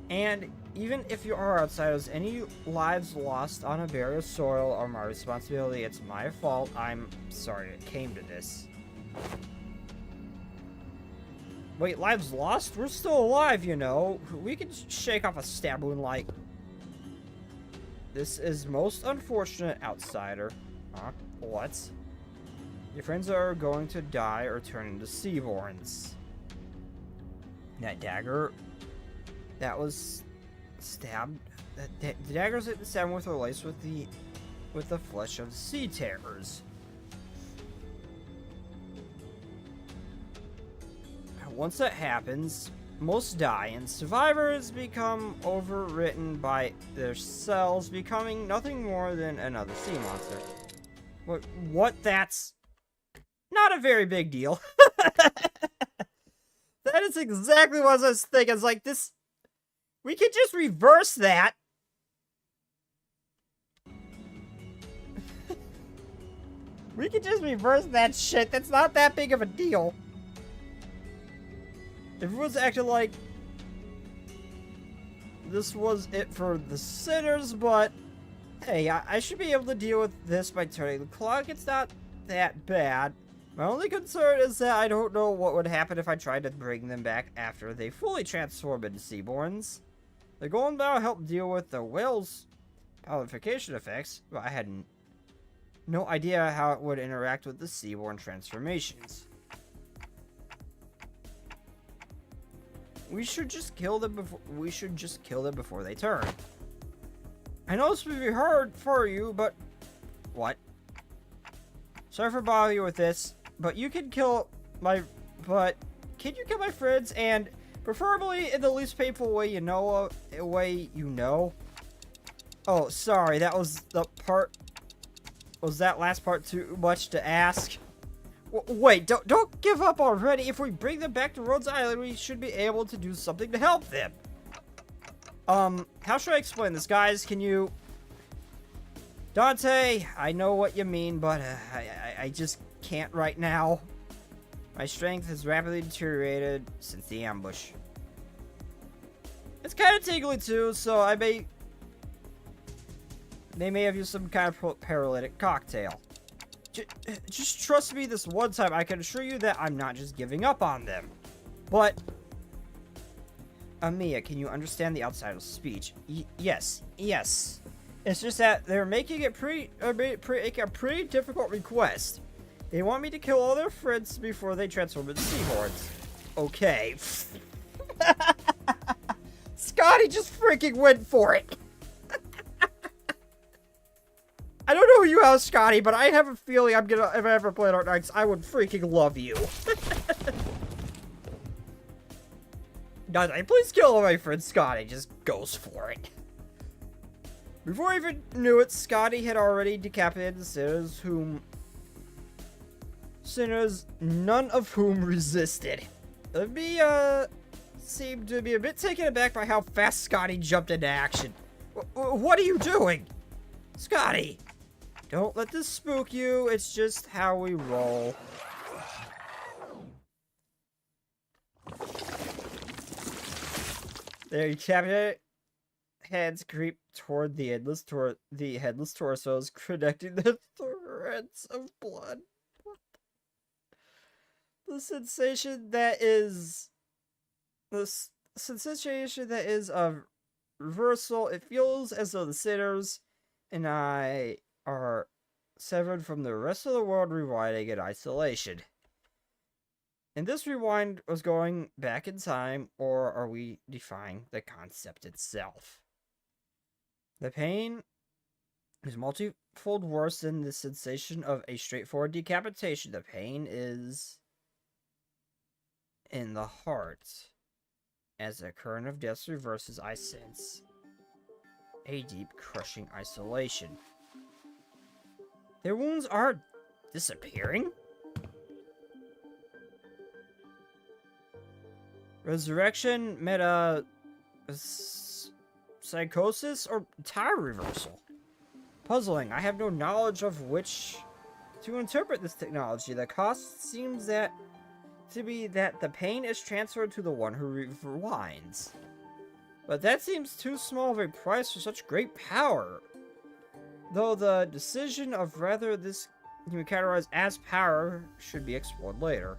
And even if you are outsiders, any lives lost on a barrier soil are my responsibility. It's my fault. I'm sorry it came to this. Wait, lives lost? We're still alive, you know. We can shake off a stab wound like... This is most unfortunate, outsider. Huh? What? Your friends are going to die or turn into Seaborns. That dagger that was stabbed... The daggers that stabbed with were laced with the with the flesh of sea terrors. Once that happens, most die, and survivors become overwritten by their cells, becoming nothing more than another sea monster. What? That's not a very big deal. That is exactly what I was thinking. It's like this. We could just reverse that. We could just reverse that shit. That's not that big of a deal. Everyone's acting like this was it for the sinners, but hey, I should be able to deal with this by turning the clock. It's not that bad. My only concern is that I don't know what would happen if I tried to bring them back after they fully transform into Seaborns. The golden bow helped deal with the whale's palification effects, but I had no idea how it would interact with the Seaborn transformations. We should just kill them before they turn. I know this would be hard for you, but what? Sorry for bothering you with this, but you can kill my. But can you kill my friends, and preferably in the least painful way you know. Oh, sorry. That was the part. Was that last part too much to ask? Wait, don't give up already. If we bring them back to Rhodes Island, we should be able to do something to help them. How should I explain this, guys? Can you... Dante, I know what you mean, but I just can't right now. My strength has rapidly deteriorated since the ambush. It's kind of tingly too, so they may have used some kind of paralytic cocktail. Just trust me this one time. I can assure you that I'm not just giving up on them. But, Mia, can you understand the outsider's speech? Yes. It's just that they're making it a pretty difficult request. They want me to kill all their friends before they transform into seahorns. Okay. Scotty just freaking went for it. I don't know who you are, Scotty, but I have a feeling if I ever played ARKNIGHT, I would freaking love you. Guys, please kill all my friend Scotty. Just goes for it. Before I even knew it, Scotty had already decapitated the sinners, none of whom resisted. Mia seemed to be a bit taken aback by how fast Scotty jumped into action. What are you doing? Scotty! Don't let this spook you, it's just how we roll. There, you captured it. Hands creep toward the headless torsos, connecting the threads of blood. The sensation that is of reversal. It feels as though the sinners and I are severed from the rest of the world, rewinding in isolation. And this rewind was going back in time, or are we defying the concept itself? The pain is multifold worse than the sensation of a straightforward decapitation. The pain is in the heart. As the current of death reverses, I sense a deep, crushing isolation. Their wounds are disappearing? Resurrection, psychosis, or entire reversal? Puzzling. I have no knowledge of which to interpret this technology. The cost seems to be that the pain is transferred to the one who rewinds. But that seems too small of a price for such great power. Though the decision of whether this can be categorized as power should be explored later.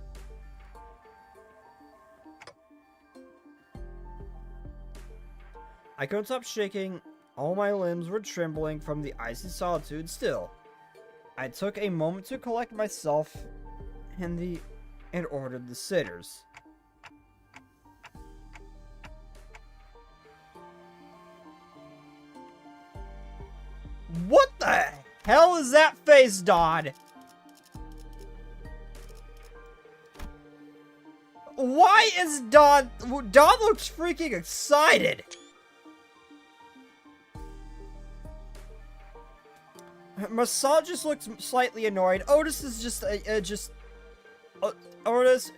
I couldn't stop shaking. All my limbs were trembling from the icy solitude. Still, I took a moment to collect myself and ordered the sitters. What the hell is that face, Dodd? Why is Dodd... Dodd looks freaking excited. Masal just looks slightly annoyed. Otis is just... Otis...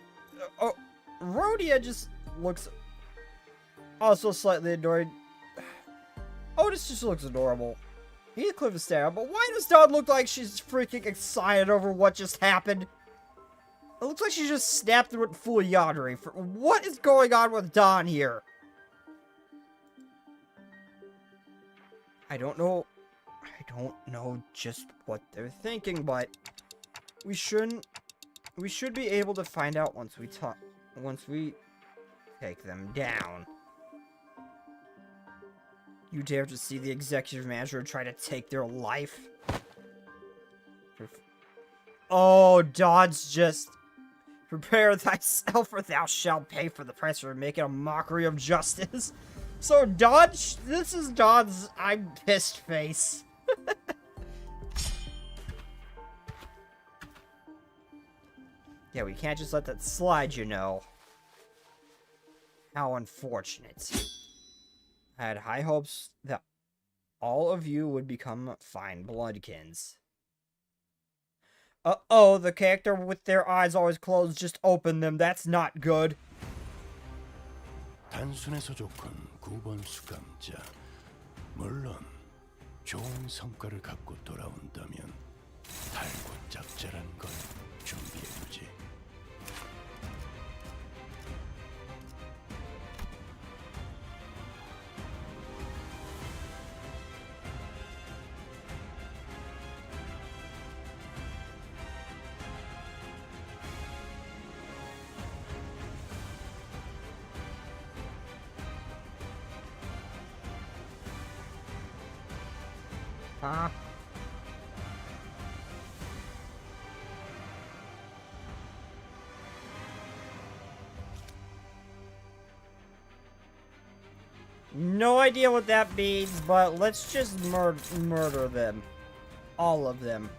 Rhodia just looks... also slightly annoyed. Otis just looks adorable. Heathcliff is staring, but why does Dodd look like she's freaking excited over what just happened? It looks like she just snapped through it full of yawnery. What is going on with Don here? I don't know just what they're thinking, but we should be able to find out once we take them down. You dare to see the executive manager try to take their life? Oh, Dodd's just... Prepare thyself, or thou shalt pay for the price for making a mockery of justice. So, Dodd, this is Dodd's I'm pissed face. Yeah, we can't just let that slide, you know. How unfortunate. I had high hopes that all of you would become fine bloodkins. Uh-oh, the character with their eyes always closed just opened them. That's not good. 단순해서 좋군 9번 수감자. 물론 좋은 성과를 갖고 돌아온다면 달고 짭짤한 걸 준비해두지. No idea what that means, but let's just murder them. All of them.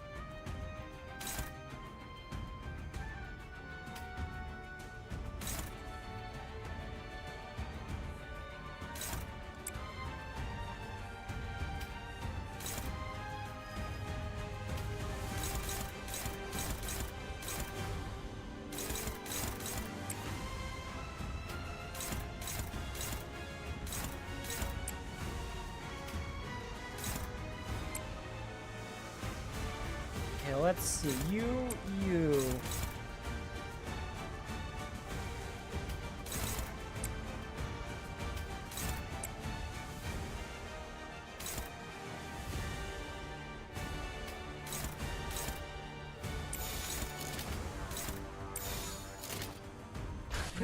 Let's see, you.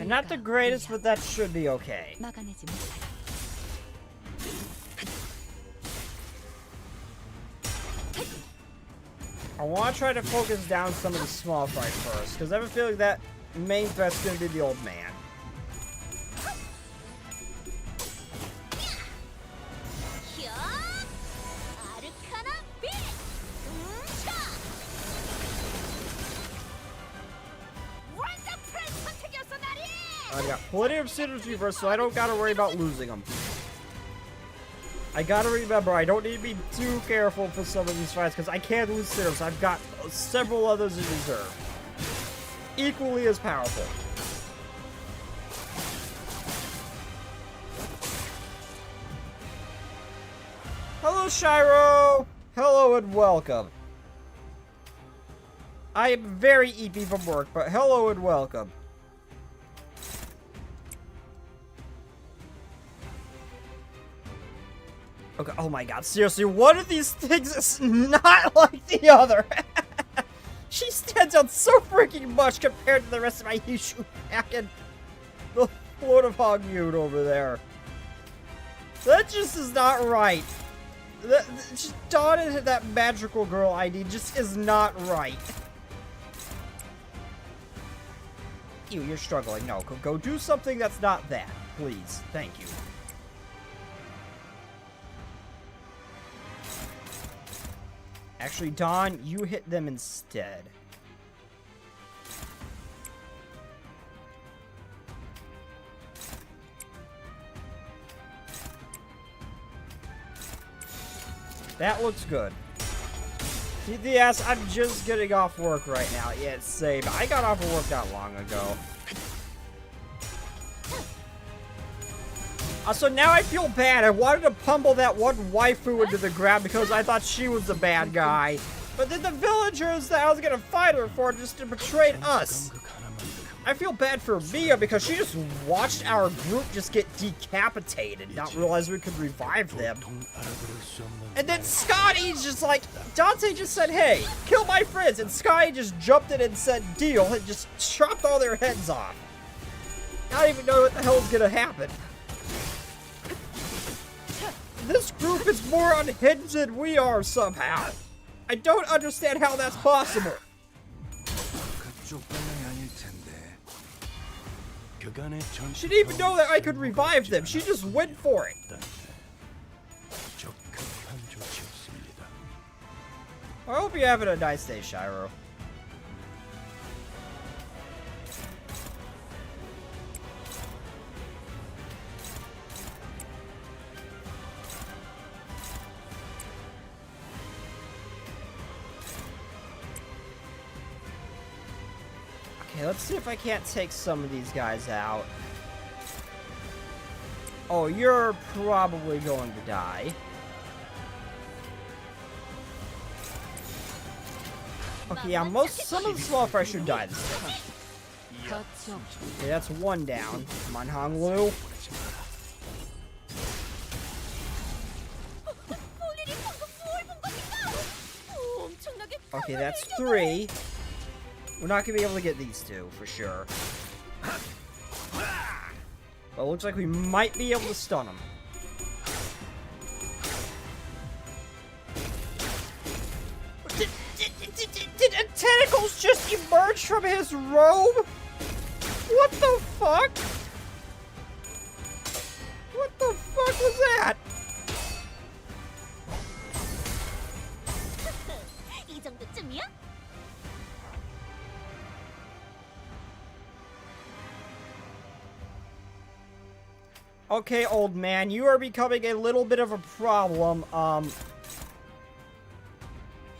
Not the greatest, but that should be okay. I want to try to focus down some of the small fight first, because I have a feeling that main threat's going to be the old man. I got plenty of synergy first, so I don't gotta worry about losing them. I gotta remember, I don't need to be too careful for some of these fights, because I can't lose Syrups. I've got several others in reserve. Equally as powerful. Hello, Shiro! Hello and welcome. I am very EP from work, but hello and welcome. Okay, oh my god, seriously, one of these things is not like the other. She stands out so freaking much compared to the rest of my Yushu pack and the Lord of Hogmute over there. That just is not right. Just Dawn that magical girl ID just is not right. Ew, you're struggling. No, go do something that's not that. Please. Thank you. Actually, Don, you hit them instead. That looks good. Yes, I'm just getting off work right now. Yeah, it's same. I got off of work not long ago. So now I feel bad. I wanted to pummel that one waifu into the ground because I thought she was the bad guy. But then the villagers that I was gonna fight her for just betrayed us. I feel bad for Mia because she just watched our group just get decapitated, not realize we could revive them. And then Scotty's just like, Dante just said, hey, kill my friends. And Scotty just jumped in and said, deal, and just chopped all their heads off. I don't even know what the hell is gonna happen. This group is more unhinged than we are somehow. I don't understand how that's possible. She didn't even know that I could revive them. She just went for it. I hope you're having a nice day, Shiro. Okay, let's see if I can't take some of these guys out. Oh, you're probably going to die. Okay, yeah, some of the small fry should die this time. Okay, that's one down. Come on, Honglu. Okay, that's 3. We're not gonna be able to get these 2 for sure. But it looks like we might be able to stun them. Did tentacles just emerge from his robe? What the fuck? What the fuck was that? Okay, old man, you are becoming a little bit of a problem.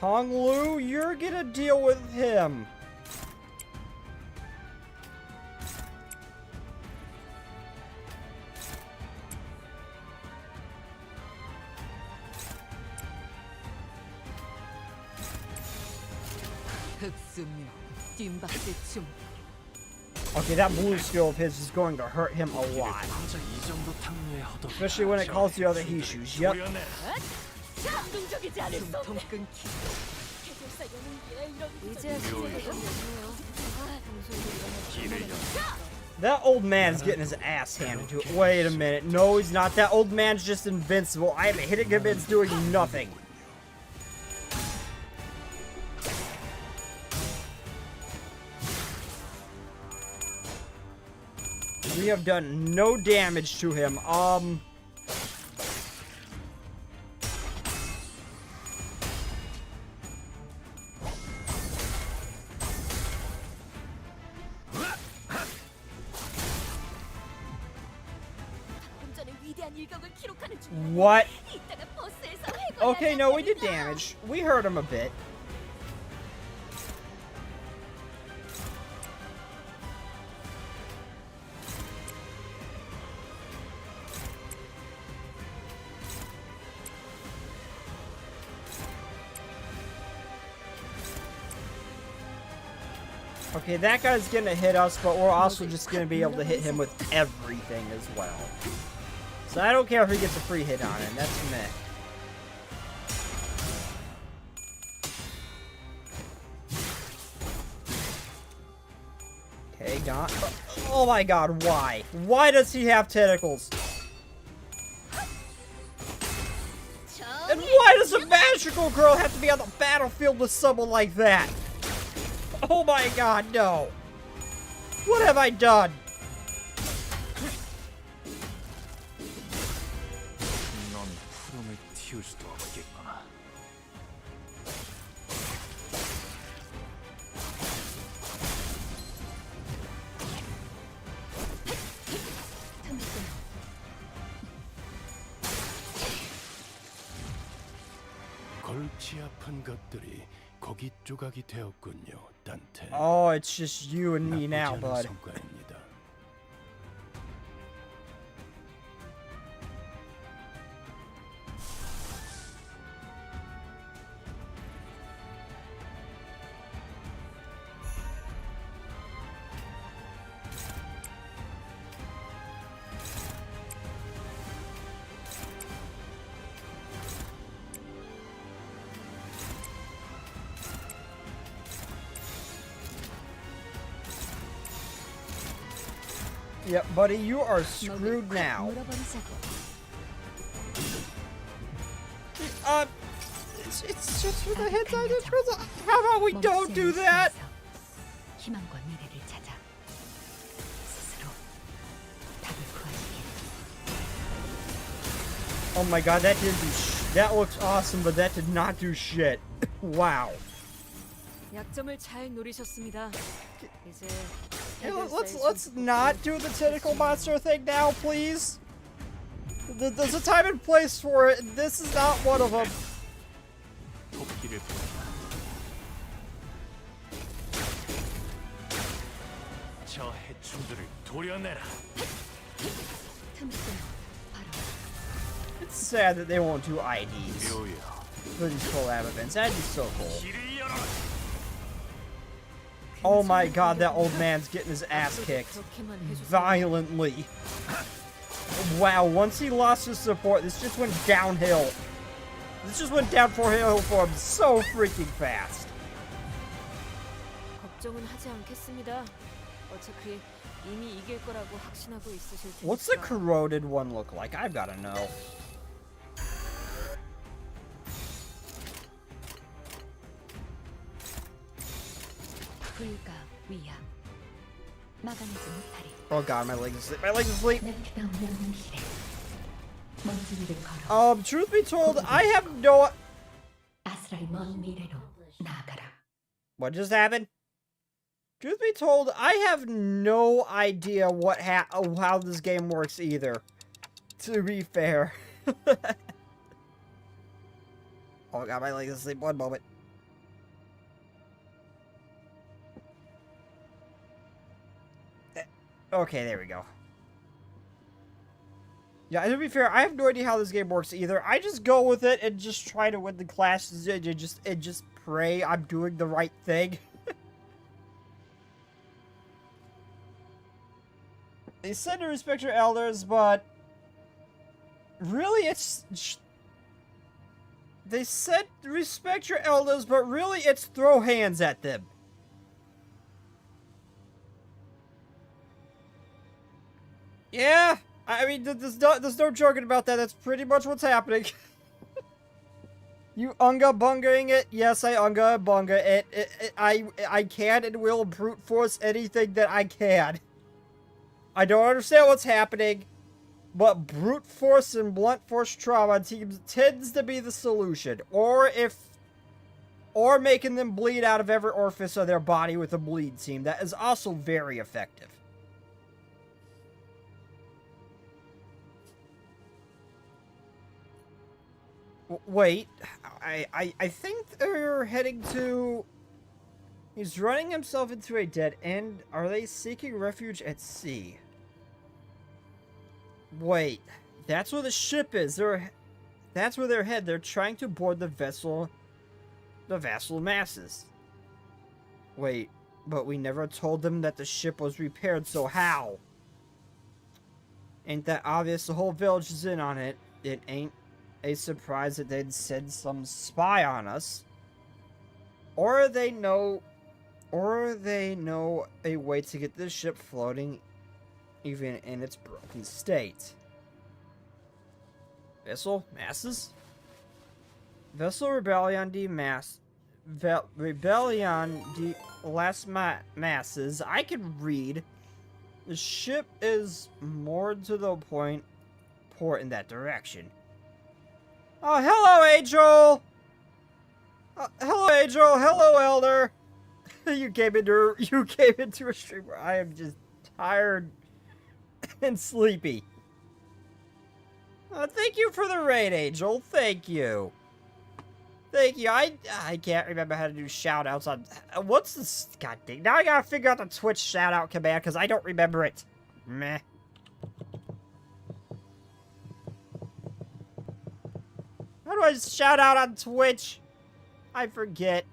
Honglu, you're gonna deal with him. Okay, that blue skill of his is going to hurt him a lot. Especially when it calls the other Hishus. Yep. That old man's getting his ass handed to it. Wait a minute. No, he's not. That old man's just invincible. I haven't hit him, it's doing nothing. We have done no damage to him. What? Okay, no, we did damage. We hurt him a bit. Okay, that guy's gonna hit us, but we're also just gonna be able to hit him with everything as well. So I don't care if he gets a free hit on him, that's meh. Okay, Don. Oh my god, why? Why does he have tentacles? And why does a magical girl have to be on the battlefield with someone like that? Oh my god, no. What have I done? 골치 아픈 것들이 고깃 조각이 되었군요, 단테. Oh, it's just you and me 나쁘지 now, 않은 bud. 성과입니다. Yep, buddy, you are screwed now. It's just for the hits I did. How about we don't do that? 희망과 미래를 찾아 스스로 답을 구하시길. Oh my god, that did that looks awesome, but that did not do shit. Wow. 약점을 잘 노리셨습니다. 이제 Hey, 해결사의 let's 전투법도 not do the tentacle monster thing now, please. There's a time and place for it. And this is not one of them. 토끼를 보내라. 저 해충들을 도려내라. 틈새 바로 It's sad that they won't do IDs 묘여. for these collab events. That'd be so cool. 길을 열어라. Oh my god, that old man's getting his ass kicked 그렇게만 해주세요. violently. Wow, once he lost his support, this just went downhill. This just went downhill for him so freaking fast. 걱정은 하지 않겠습니다. 어차피 이미 이길 거라고 확신하고 있으실 테니까. What's the corroded one look like? I've gotta know. 불가 위압 막아내지 못하리. Oh god, my legs asleep. My legs asleep. 내 피가 흐르는 길에 먼지 위를 걸어 Truth be told, I have no... 아스라의 먼 미래로 나아가라. What just happened? Truth be told, I have no idea how this game works either. To be fair. Oh god, my legs asleep. One moment. Okay, there we go. Yeah, to be fair, I have no idea how this game works either. I just go with it and just try to win the classes and just pray I'm doing the right thing. They said to respect your elders, but really they said respect your elders, but really it's throw hands at them. Yeah, I mean, there's no joking about that. That's pretty much what's happening. You unga bungaing it? Yes, I unga bunga it. I can and will brute force anything that I can. I don't understand what's happening, but brute force and blunt force trauma tends to be the solution. Or making them bleed out of every orifice of their body with a bleed team. That is also very effective. Wait, I think they're heading to... He's running himself into a dead end. Are they seeking refuge at sea? Wait, that's where the ship is. That's where they're headed. They're trying to board the vessel masses. Wait, but we never told them that the ship was repaired, so how? Ain't that obvious? The whole village is in on it. It ain't a surprise that they'd send some spy on us. Or they know a way to get this ship floating even in its broken state. Vessel masses? Vessel Rebellion de Las Masses. I can read. The ship is moored to the port in that direction. Oh, hello, Angel! Hello, Angel! Hello, Elder! You came into a stream where I am just tired and sleepy. Thank you for the raid, Angel. Thank you. Thank you. I can't remember how to do shout-outs on... what's this? God dang. Now I gotta figure out the Twitch shout-out command, because I don't remember it. Meh. How do I shout out on Twitch? I forget.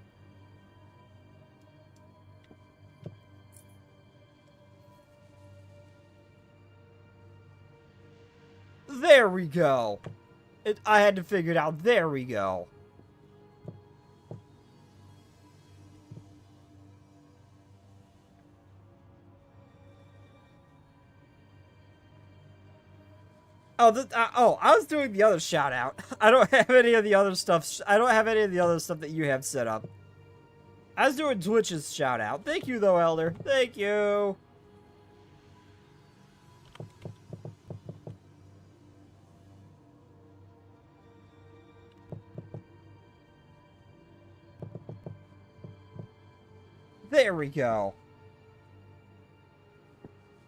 There we go. I had to figure it out. There we go. Oh, I was doing the other shout out. I don't have any of the other stuff. I don't have any of the other stuff that you have set up. I was doing Twitch's shout out. Thank you, though, Elder. Thank you. There we go.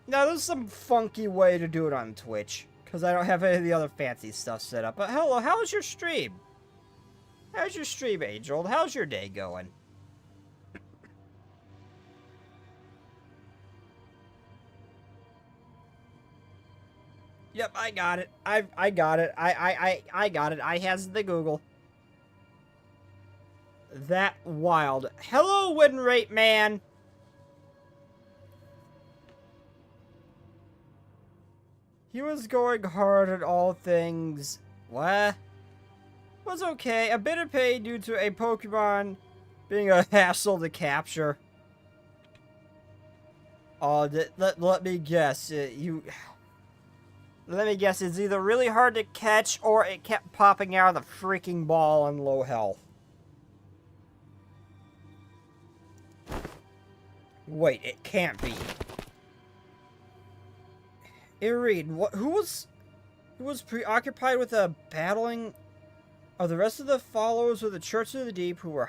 Now, there's some funky way to do it on Twitch, because I don't have any of the other fancy stuff set up. But hello, how's your stream? How's your stream, Angel? How's your day going? Yep, I got it. I got it. I got it. I has the Google. That wild. Hello, win rate man. He was going hard at all things. What? Was okay. A bit of pain due to a Pokemon being a hassle to capture. Oh, let me guess. Let me guess. It's either really hard to catch or it kept popping out of the freaking ball on low health. Wait, it can't be. Ireed, who was preoccupied with the battling of the rest of the followers of the Church of the Deep who were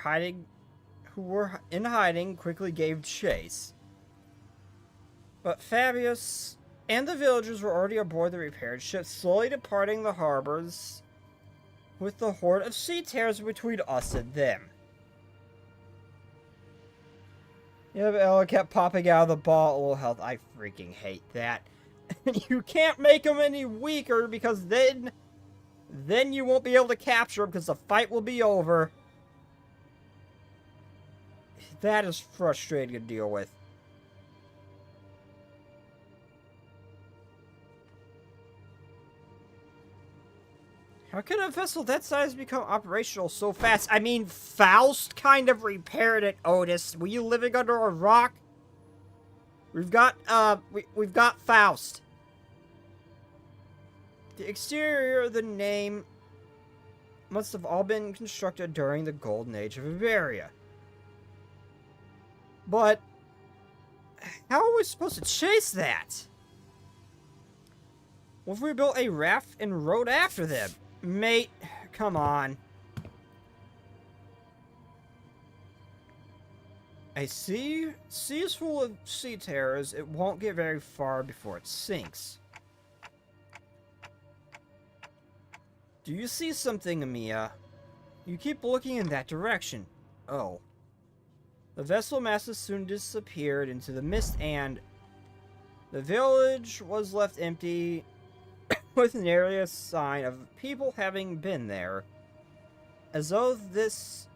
in hiding quickly gave chase. But Fabius and the villagers were already aboard the repaired ship, slowly departing the harbors with the horde of sea terrors between us and them. Yeah, but Ella kept popping out of the ball at low health. I freaking hate that. You can't make them any weaker because then you won't be able to capture them because the fight will be over. That is frustrating to deal with. How can a vessel that size become operational so fast? I mean, Faust kind of repaired it, Otis. Were you living under a rock? We've got Faust. The exterior of the name must have all been constructed during the golden age of Iberia. But how are we supposed to chase that? What if we built a raft and rode after them? Mate, come on. A sea is full of sea terrors. It won't get very far before it sinks. Do you see something, Amiya? You keep looking in that direction. Oh. The vessel masses soon disappeared into the mist and the village was left empty with nary a sign of people having been there, as though this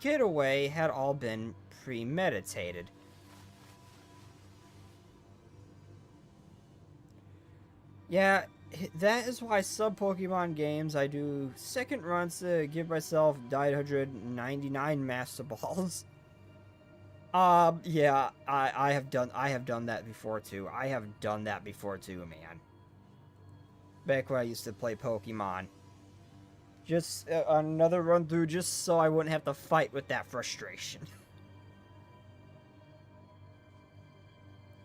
getaway had all been premeditated. Yeah, that is why sub-Pokemon games I do second runs to give myself 999 Master Balls. Yeah, I have done that before too. I have done that before too, man. Back when I used to play Pokemon. Just another run through just so I wouldn't have to fight with that frustration.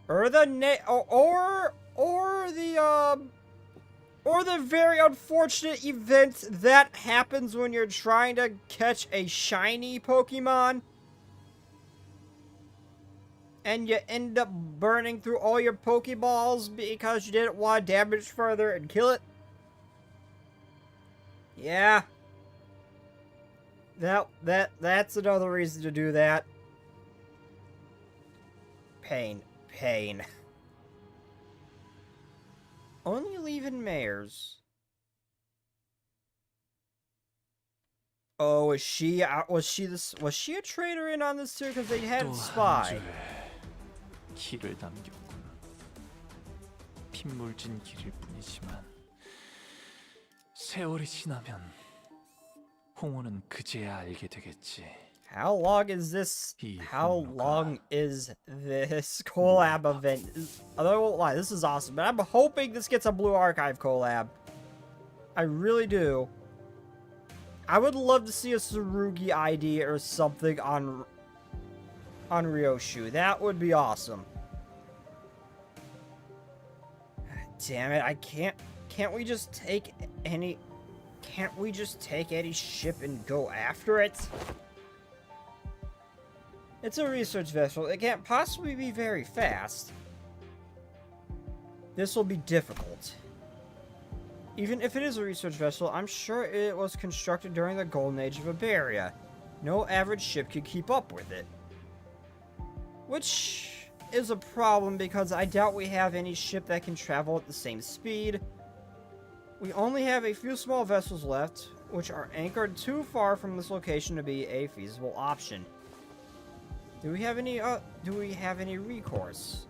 Or the very unfortunate event that happens when you're trying to catch a shiny Pokemon and you end up burning through all your Pokeballs because you didn't want to damage further and kill it. Yeah. That's another reason to do that. Pain. Only leaving mares. Oh, was she a traitor in on this too? Because they had 또 한 spy. 줄에 길을 남겼군. 핏물진 길일 뿐이지만 세월이 지나면 홍호는 그제야 알게 되겠지. How long is this collab event? I won't lie, this is awesome, but I'm hoping this gets a Blue Archive collab. I really do. I would love to see a Tsurugi ID or something on Ryoshu. That would be awesome. Damn it, I can't we just take any ship and go after it? It's a research vessel. It can't possibly be very fast. This will be difficult. Even if it is a research vessel, I'm sure it was constructed during the Golden Age of Iberia. No average ship could keep up with it. Which is a problem because I doubt we have any ship that can travel at the same speed. We only have a few small vessels left, which are anchored too far from this location to be a feasible option. Do we have any recourse?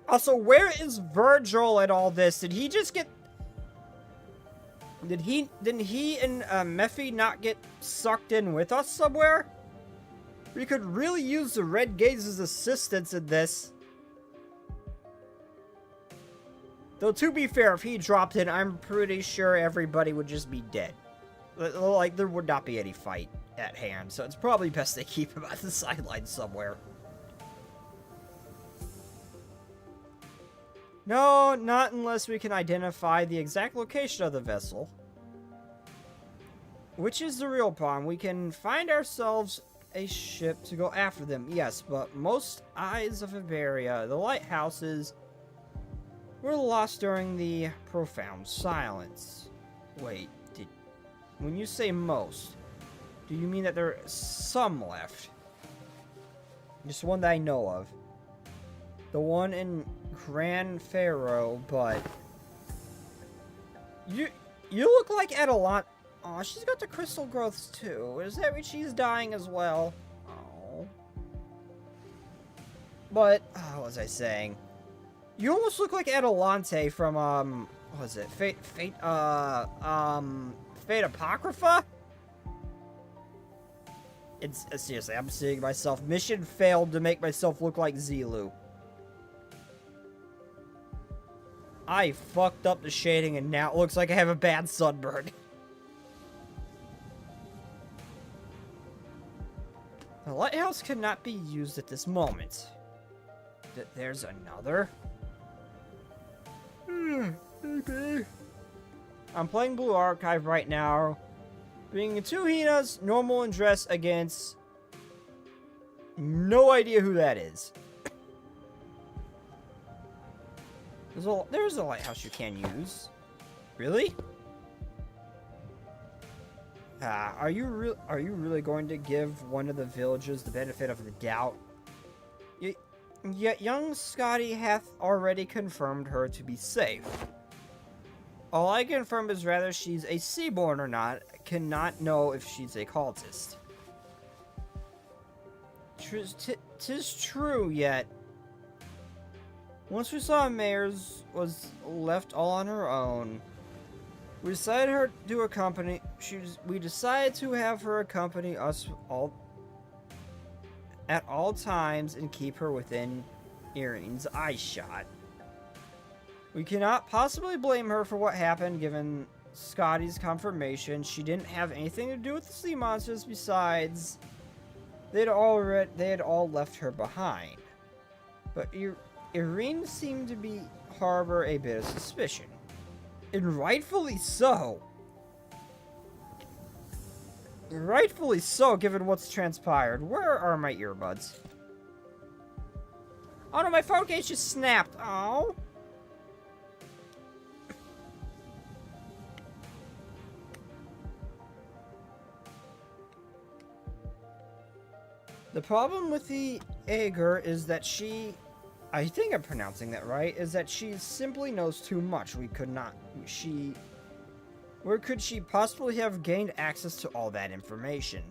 Also, where is Virgil at all this? Did he just get... Didn't he and Mephi not get sucked in with us somewhere? We could really use the Red Gaze's assistance in this. Though, to be fair, if he dropped in, I'm pretty sure everybody would just be dead. Like, there would not be any fight at hand, so it's probably best they keep him at the sidelines somewhere. No, not unless we can identify the exact location of the vessel. Which is the real problem. We can find ourselves a ship to go after them, yes, but most eyes of Iberia, the lighthouses, were lost during the profound silence. Wait, when you say most, do you mean that there are some left? Just one that I know of. The one in Grand Pharaoh, but... You look like Adelant. Oh, she's got the crystal growths too. Is that what she's dying as well? Oh. But, what was I saying? You almost look like Adelante from, what was it? Fate Apocrypha? It's, seriously, I'm seeing myself. Mission failed to make myself look like Zilu. I fucked up the shading and now it looks like I have a bad sunburn. The lighthouse cannot be used at this moment. There's another? Okay. I'm playing Blue Archive right now. Being two hyenas, normal in dress against... No idea who that is. There's a lighthouse you can use. Really? Are you really going to give one of the villagers the benefit of the doubt? Yet young Scotty hath already confirmed her to be safe. All I confirm is whether she's a Seaborn or not. Cannot know if she's a cultist. 'Tis true, yet once we saw Mayers was left all on her own, we decided we decided to have her accompany us all at all times and keep her within Irene's eyeshot. We cannot possibly blame her for what happened, given Scotty's confirmation she didn't have anything to do with the sea monsters. Besides, they had all left her behind. But Irene seemed to harbor a bit of suspicion, and rightfully so. Rightfully so, given what's transpired. Where are my earbuds? Oh no, my phone case just snapped. Oh. The problem with the Ager is that she, I think I'm pronouncing that right, is that she simply knows too much. Where could she possibly have gained access to all that information?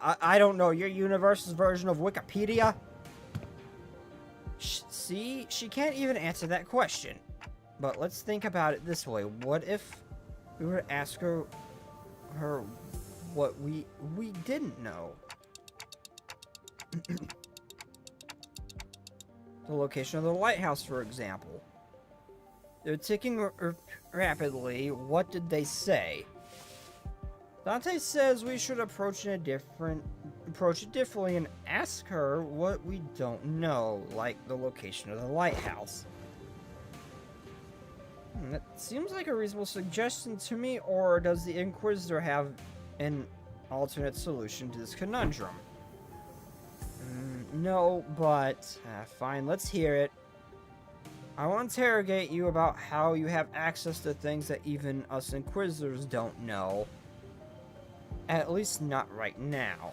I don't know, your universe's version of Wikipedia? See, she can't even answer that question. But let's think about it this way. What if we were to ask her what we didn't know? The location of the lighthouse, for example. They're ticking rapidly. What did they say? Dante says we should approach it differently and ask her what we don't know, like the location of the lighthouse. That seems like a reasonable suggestion to me, or does the Inquisitor have an alternate solution to this conundrum? No, but fine, let's hear it. I want to interrogate you about how you have access to things that even us Inquisitors don't know. At least not right now.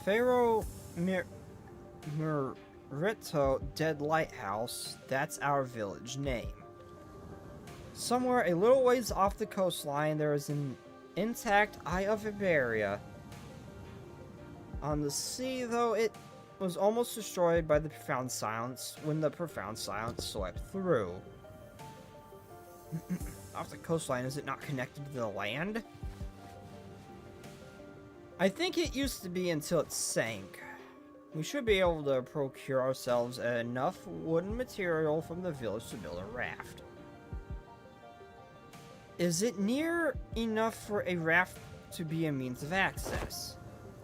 Pharaoh Merito Dead Lighthouse, that's our village name. Somewhere a little ways off the coastline, there is an intact Eye of Iberia. On the sea, though, it was almost destroyed by the Profound Silence when the Profound Silence swept through. Off the coastline, is it not connected to the land? I think it used to be until it sank. We should be able to procure ourselves enough wooden material from the village to build a raft. Is it near enough for a raft to be a means of access?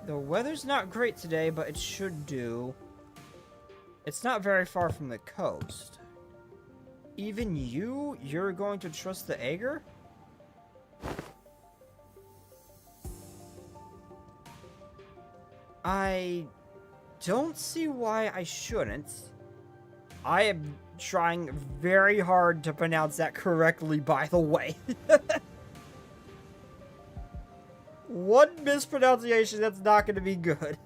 The weather's not great today, but it should do. It's not very far from the coast. Even you're going to trust the Ager? I don't see why I shouldn't. I am trying very hard to pronounce that correctly, by the way. One mispronunciation that's not going to be good.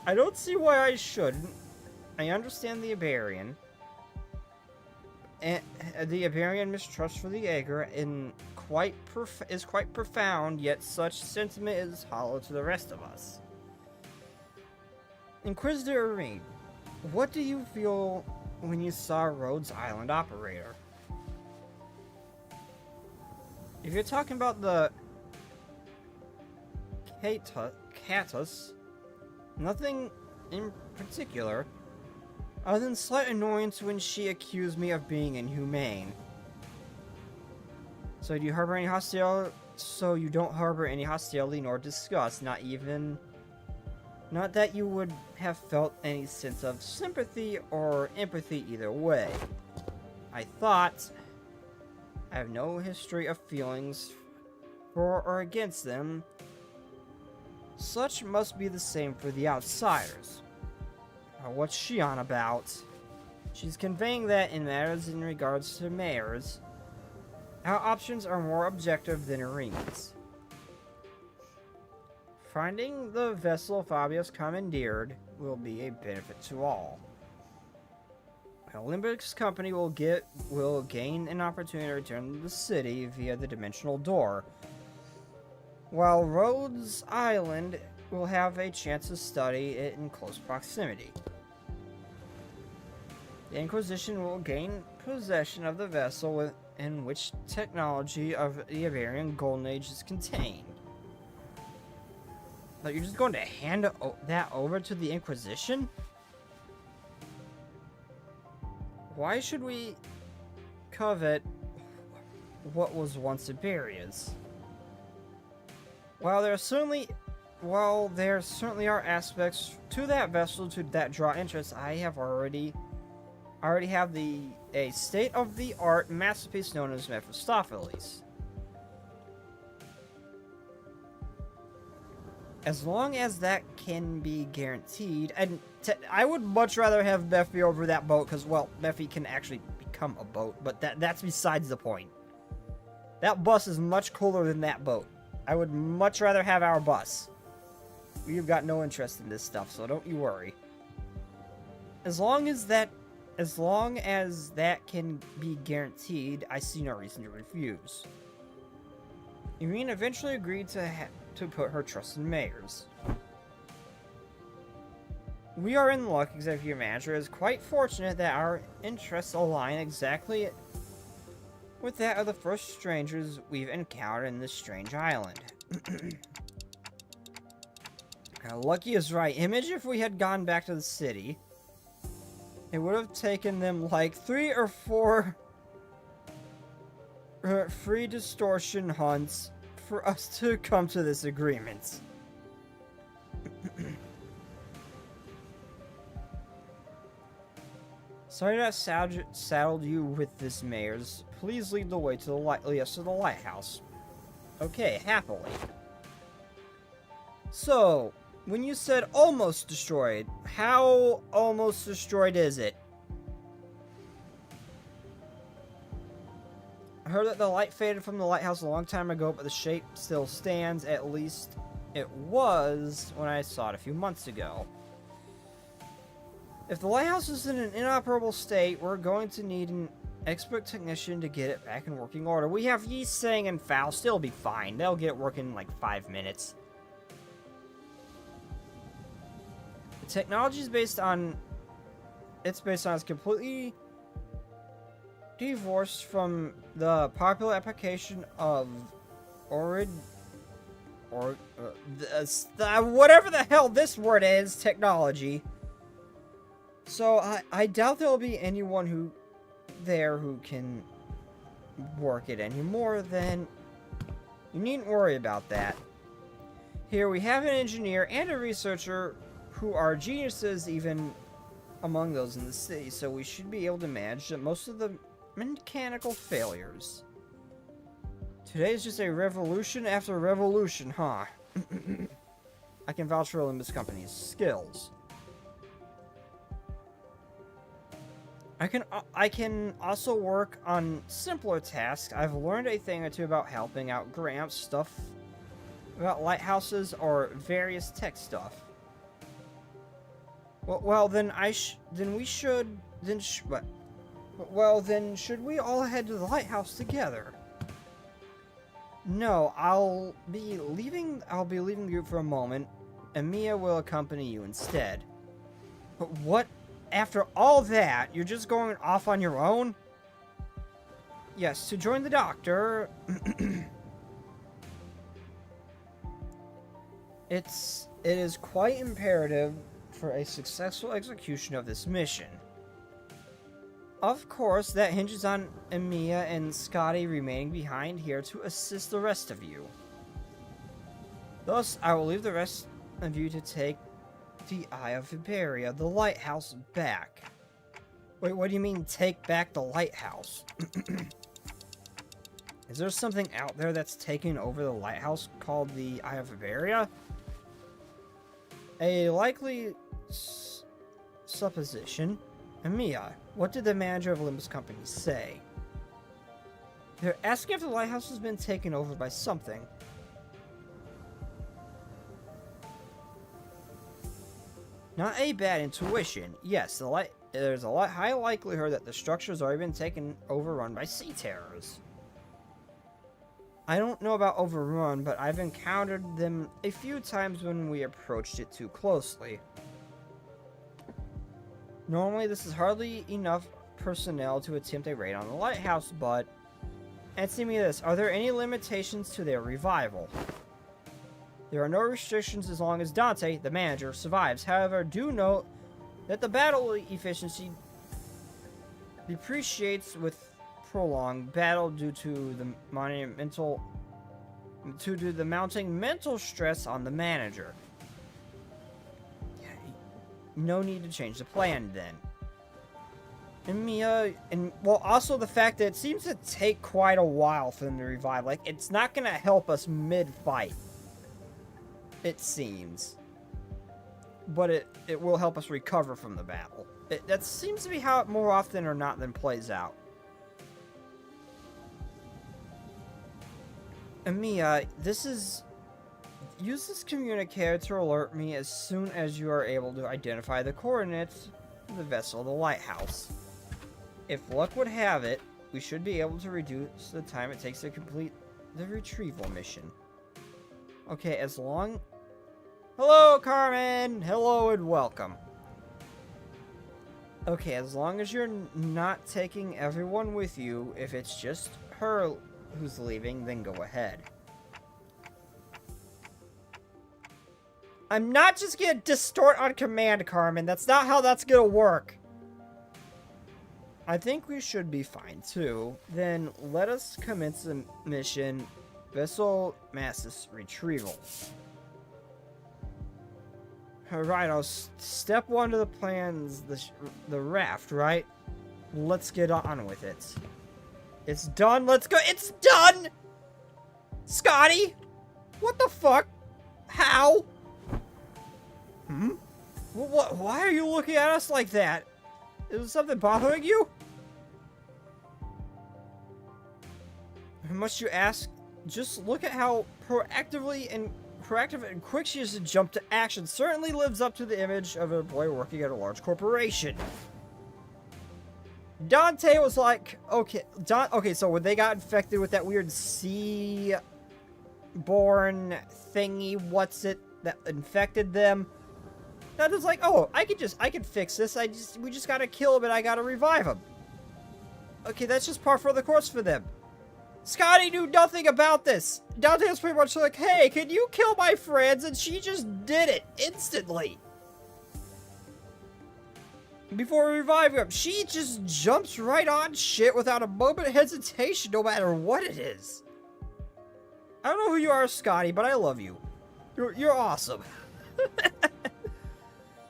I don't see why I shouldn't. I understand the Iberian. And the Iberian mistrust for the Ager is quite profound, yet such sentiment is hollow to the rest of us. Inquisitor Reed, what do you feel when you saw Rhodes Island operator? If you're talking about the Catus, nothing in particular, other than slight annoyance when she accused me of being inhumane. So do you harbor any hostility? So you don't harbor any hostility nor disgust, not that you would have felt any sense of sympathy or empathy either way. I thought I have no history of feelings for or against them. Such must be the same for the outsiders. What's she on about? She's conveying that in matters in regards to mayors, our options are more objective than Irene's. Finding the vessel Fabius commandeered will be a benefit to all. Limbus company will gain an opportunity to return to the city via the dimensional door, while Rhodes Island will have a chance to study it in close proximity. The Inquisition will gain possession of the vessel in which technology of the Iberian Golden Age is contained. But you're just going to hand that over to the Inquisition? Why should we covet what was once Iberia's? While there certainly are aspects to that vessel that draw interest, I already have a state-of-the-art masterpiece known as Mephistopheles. As long as that can be guaranteed, and I would much rather have Mephi over that boat, because, well, Mephi can actually become a boat, but that's besides the point. That bus is much cooler than that boat. I would much rather have our bus. We've got no interest in this stuff, so don't you worry. As long as that can be guaranteed, I see no reason to refuse. Irene eventually agreed to put her trust in Mayors. We are in luck, Executive Manager. It is quite fortunate that our interests align exactly with that of the first strangers we've encountered in this strange island. Lucky is right. Imagine if we had gone back to the city. It would have taken them like 3 or 4 free distortion hunts for us to come to this agreement. Sorry that saddled you with this, Mayors. Please lead the way to the lighthouse. Okay, happily. So, when you said almost destroyed, how almost destroyed is it? I heard that the light faded from the lighthouse a long time ago, but the shape still stands. At least it was when I saw it a few months ago. If the lighthouse is in an inoperable state, we're going to need an expert technician to get it back in working order. We have Yi, Sang, and Faust. They'll be fine. They'll get it working in like 5 minutes. The technology is based on... It's completely divorced from the popular application of whatever the hell this word is, technology. So, I doubt there'll be anyone who can work it anymore. Then you needn't worry about that. Here we have an engineer and a researcher who are geniuses even among those in the city, so we should be able to manage most of the mechanical failures. Today is just a revolution after revolution, huh? I can vouch for Limbus Company's skills. I can also work on simpler tasks. I've learned a thing or two about helping out Gramps, stuff about lighthouses or various tech stuff. Well then should we all head to the lighthouse together? No, I'll be leaving the group for a moment, and Mia will accompany you instead. But what? After all that, you're just going off on your own? Yes, to join the doctor. It is quite imperative for a successful execution of this mission. Of course, that hinges on Emiya and Scotty remaining behind here to assist the rest of you. Thus, I will leave the rest of you to take the Eye of Iberia, the lighthouse, back. Wait, what do you mean, take back the lighthouse? Is there something out there that's taken over the lighthouse called the Eye of Iberia? A likely supposition. Emiya, what did the manager of Limbus Company say? They're asking if the lighthouse has been taken over by something. Not a bad intuition. Yes, there's a high likelihood that the structure's already been taken overrun by sea terrors. I don't know about overrun, but I've encountered them a few times when we approached it too closely. Normally, this is hardly enough personnel to attempt a raid on the lighthouse, but answer me this, are there any limitations to their revival? There are no restrictions as long as Dante, the manager, survives. However, do note that the battle efficiency depreciates with prolonged battle due to the mounting mental stress on the manager. No need to change the plan then. And well, also the fact that it seems to take quite a while for them to revive. Like, it's not gonna help us mid-fight. It seems. but it will help us recover from the battle. That seems to be how it more often or not than plays out. And Mia, use this communicator to alert me as soon as you are able to identify the coordinates of the vessel, the lighthouse. If luck would have it, we should be able to reduce the time it takes to complete the retrieval mission. Okay, as long... Hello, Carmen! Hello and welcome. Okay, as long as you're not taking everyone with you, if it's just her who's leaving, then go ahead. I'm not just gonna distort on command, Carmen. That's not how that's gonna work. I think we should be fine, too. Then let us commence the mission, Vessel Masses Retrieval. Alright, step one to the plan's the raft, right? Let's get on with it. It's done, let's go. It's done! Scotty? What the fuck? How? What? Why are you looking at us like that? Is something bothering you? Must you ask? Just look at how proactive and quick she is to jump to action. Certainly lives up to the image of an employee working at a large corporation. Dante was like, okay, so when they got infected with that weird sea-born thingy, that infected them, that was like, oh, I can fix this. We just gotta kill him and I gotta revive him. Okay, that's just par for the course for them. Scotty knew nothing about this. Dante was pretty much like, hey, can you kill my friends? And she just did it instantly. Before reviving him, she just jumps right on shit without a moment of hesitation, no matter what it is. I don't know who you are, Scotty, but I love you. You're awesome.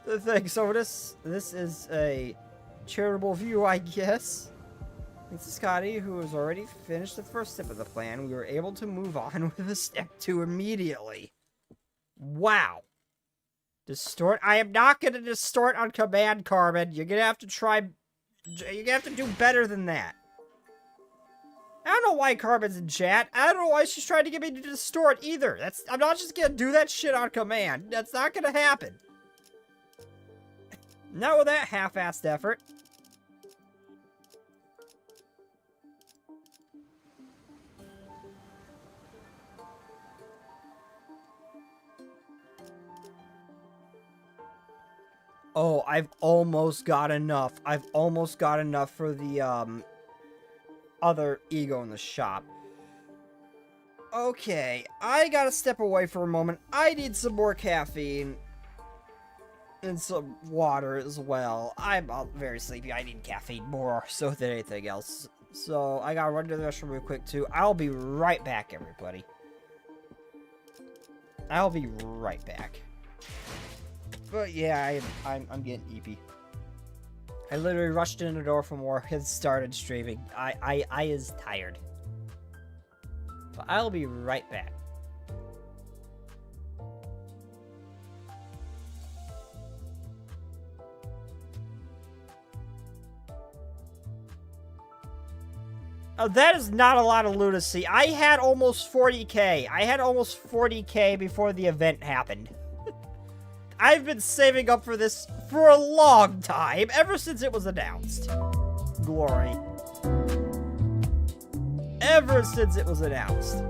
The thing, so this is a charitable view, I guess. Thanks to Scotty, who has already finished the first step of the plan, we were able to move on with step 2 immediately. Wow. Distort? I am not going to distort on command, Carmen. You're going to have to try... You're going to have to do better than that. I don't know why Carmen's in chat. I don't know why she's trying to get me to distort either. I'm not just going to do that shit on command. That's not going to happen. Not with that half-assed effort. Oh, I've almost got enough. I've almost got enough for the, other ego in the shop. Okay, I gotta step away for a moment. I need some more caffeine. And some water as well. I'm very sleepy. I need caffeine more so than anything else. So, I gotta run to the restroom real quick, too. I'll be right back, everybody. I'll be right back. But yeah, I'm getting eepy. I literally rushed in the door from work and started streaming. I is tired. But I'll be right back. Oh, that is not a lot of lunacy. I had almost 40k. I had almost 40k before the event happened. I've been saving up for this for a long time, ever since it was announced. Glory. Ever since it was announced.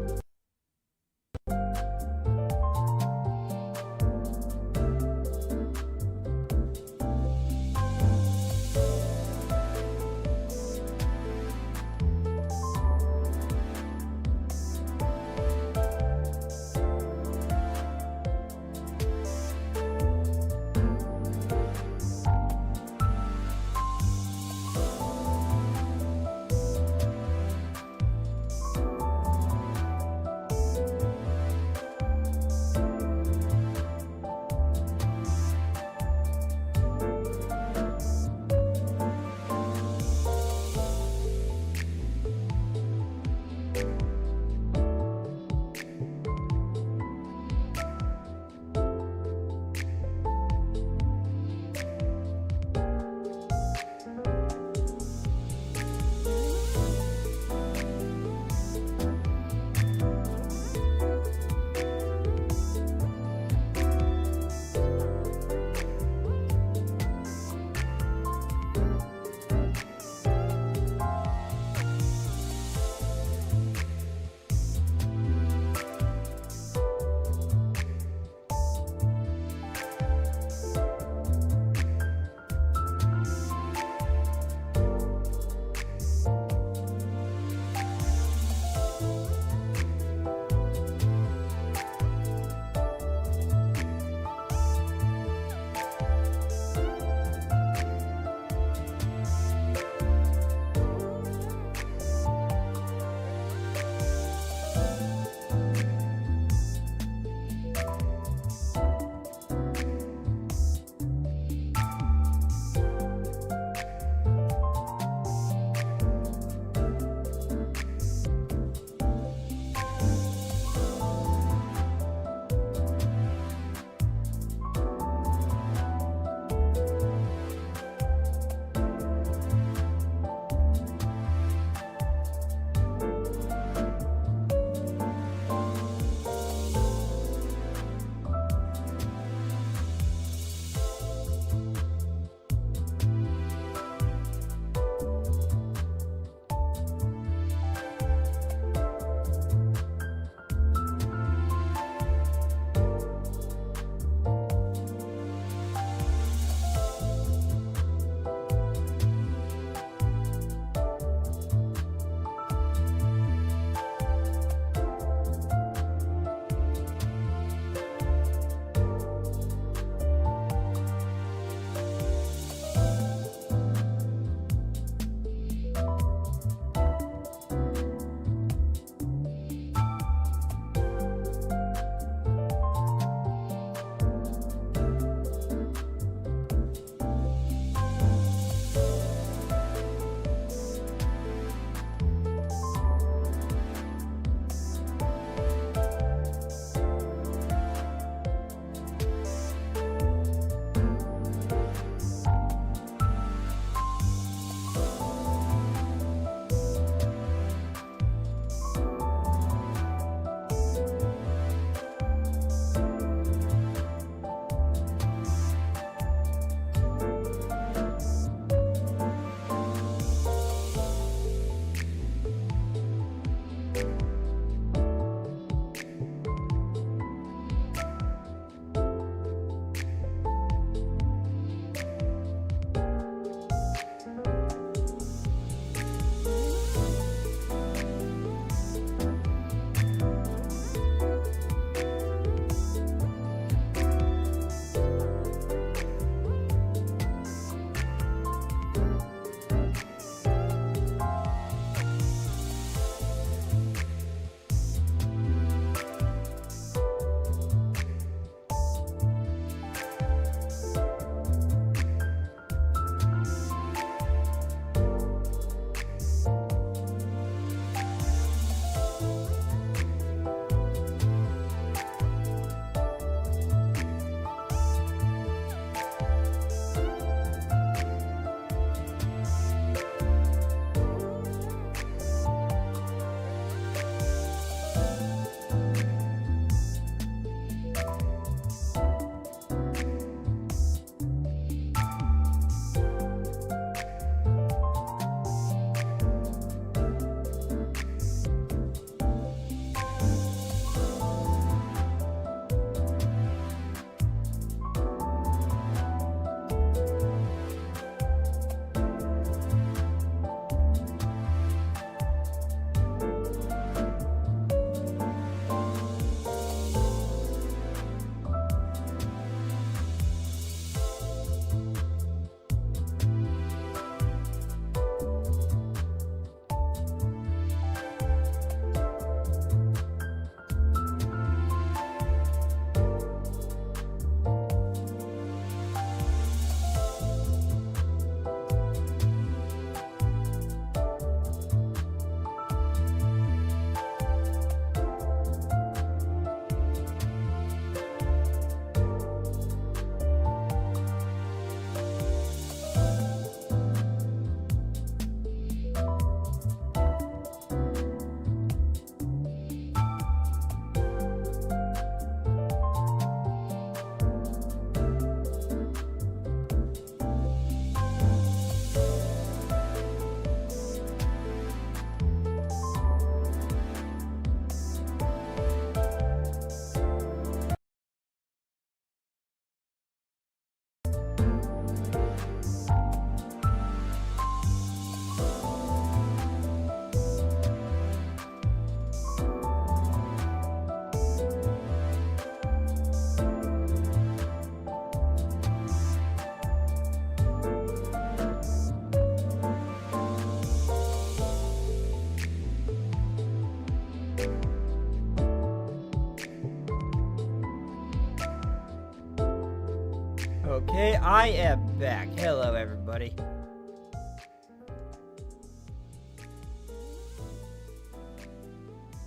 Okay, I am back. Hello, everybody.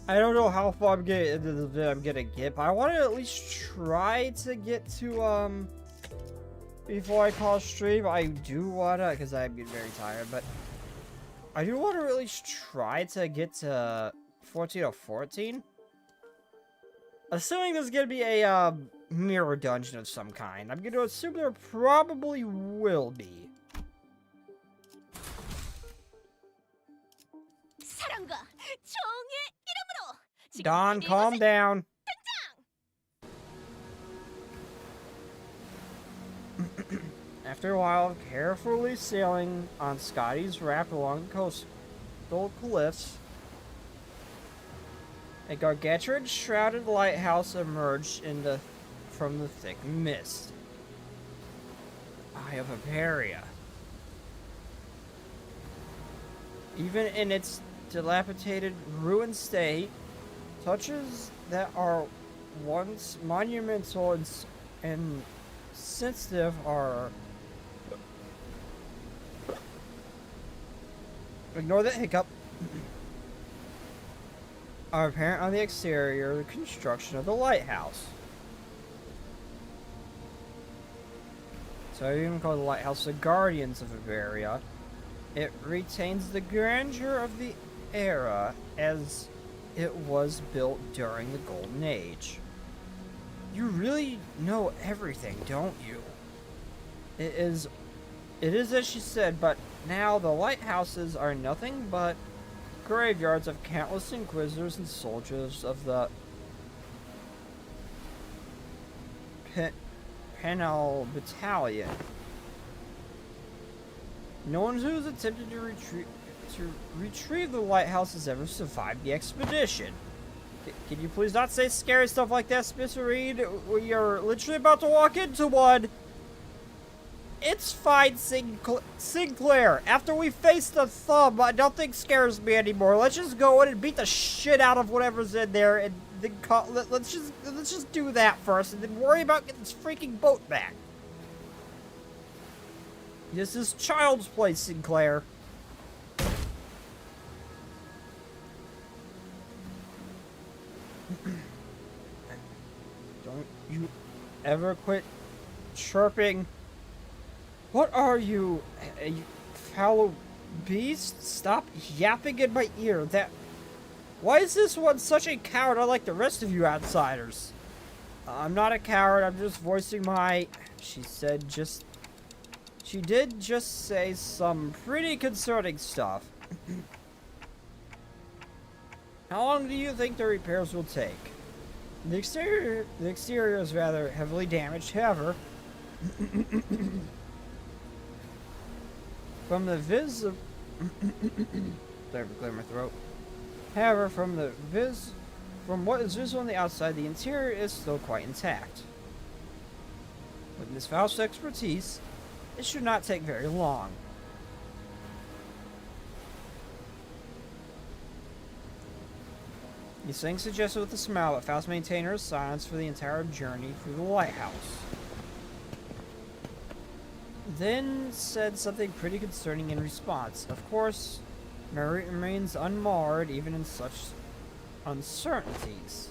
I don't know how far I'm getting into this bit I'm gonna get, but I want to at least try to get to, before I call stream. I do wanna, because I'm getting very tired, but I do want to at least try to get to 14 or 14. Assuming there's gonna be a, mirror dungeon of some kind. I'm gonna assume there probably will be. 사랑과 정의 이름으로 지금 Don, calm down. After a while of carefully sailing on Scotty's raft along the coastal cliffs, a gargantuan shrouded lighthouse emerged from the thick mist. Eye of Aperia. Even in its dilapidated, ruined state, touches that are once monumental and sensitive are... Ignore that hiccup. Are apparent on the exterior of the construction of the lighthouse. So I even call the lighthouse the Guardians of Iberia. It retains the grandeur of the era as it was built during the Golden Age. You really know everything, don't you? It is as she said, but now the lighthouses are nothing but graveyards of countless inquisitors and soldiers of the Penal Battalion. No one who's attempted to retrieve the lighthouse has ever survived the expedition. Can you please not say scary stuff like that, Mr. Reed? We are literally about to walk into one. It's fine, Sinclair. After we face the thumb, nothing scares me anymore. Let's just go in and beat the shit out of whatever's in there, and then let's just do that first, and then worry about getting this freaking boat back. This is child's play, Sinclair. Don't you ever quit chirping. What are you, a foul beast? Stop yapping in my ear. Why is this one such a coward unlike the rest of you outsiders? I'm not a coward, I'm just voicing my... She did just say some pretty concerning stuff. How long do you think the repairs will take? The exterior is rather heavily damaged, however... From the sorry for clearing my throat. However, from what is visible on the outside, the interior is still quite intact. With Miss Faust's expertise, it should not take very long. These things suggested with a smile that Faust maintained her silence for the entire journey through the lighthouse. Then said something pretty concerning in response. Of course, Mary remains unmarred even in such uncertainties.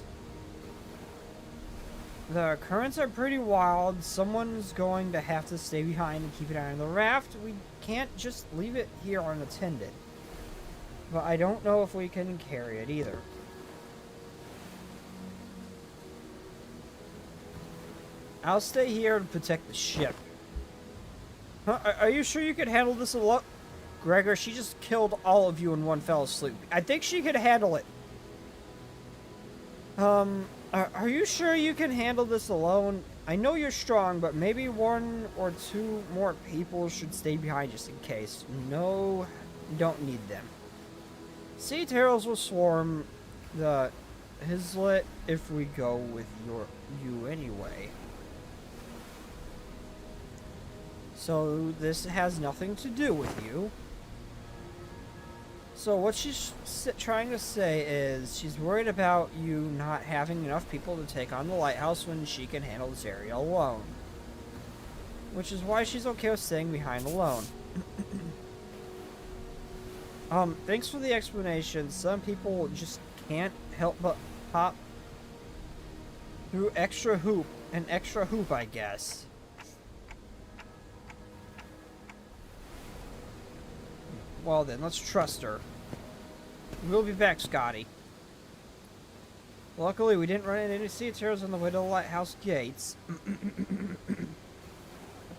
The currents are pretty wild. Someone's going to have to stay behind and keep an eye on the raft. We can't just leave it here unattended. But I don't know if we can carry it either. I'll stay here to protect the ship. Huh? Are you sure you could handle this alone? Gregor, she just killed all of you in one fell swoop. I think she could handle it. Are you sure you can handle this alone? I know you're strong, but maybe one or two more people should stay behind just in case. No, you don't need them. Sea turtles will swarm the Hislet if we go with you anyway. So this has nothing to do with you. So what she's trying to say is she's worried about you not having enough people to take on the lighthouse when she can handle this area alone. which is why she's okay with staying behind alone. Thanks for the explanation. Some people just can't help but hop through an extra hoop, I guess. Well then, let's trust her. We'll be back, Scotty. Luckily, we didn't run into any sea terrors on the way to the lighthouse gates. The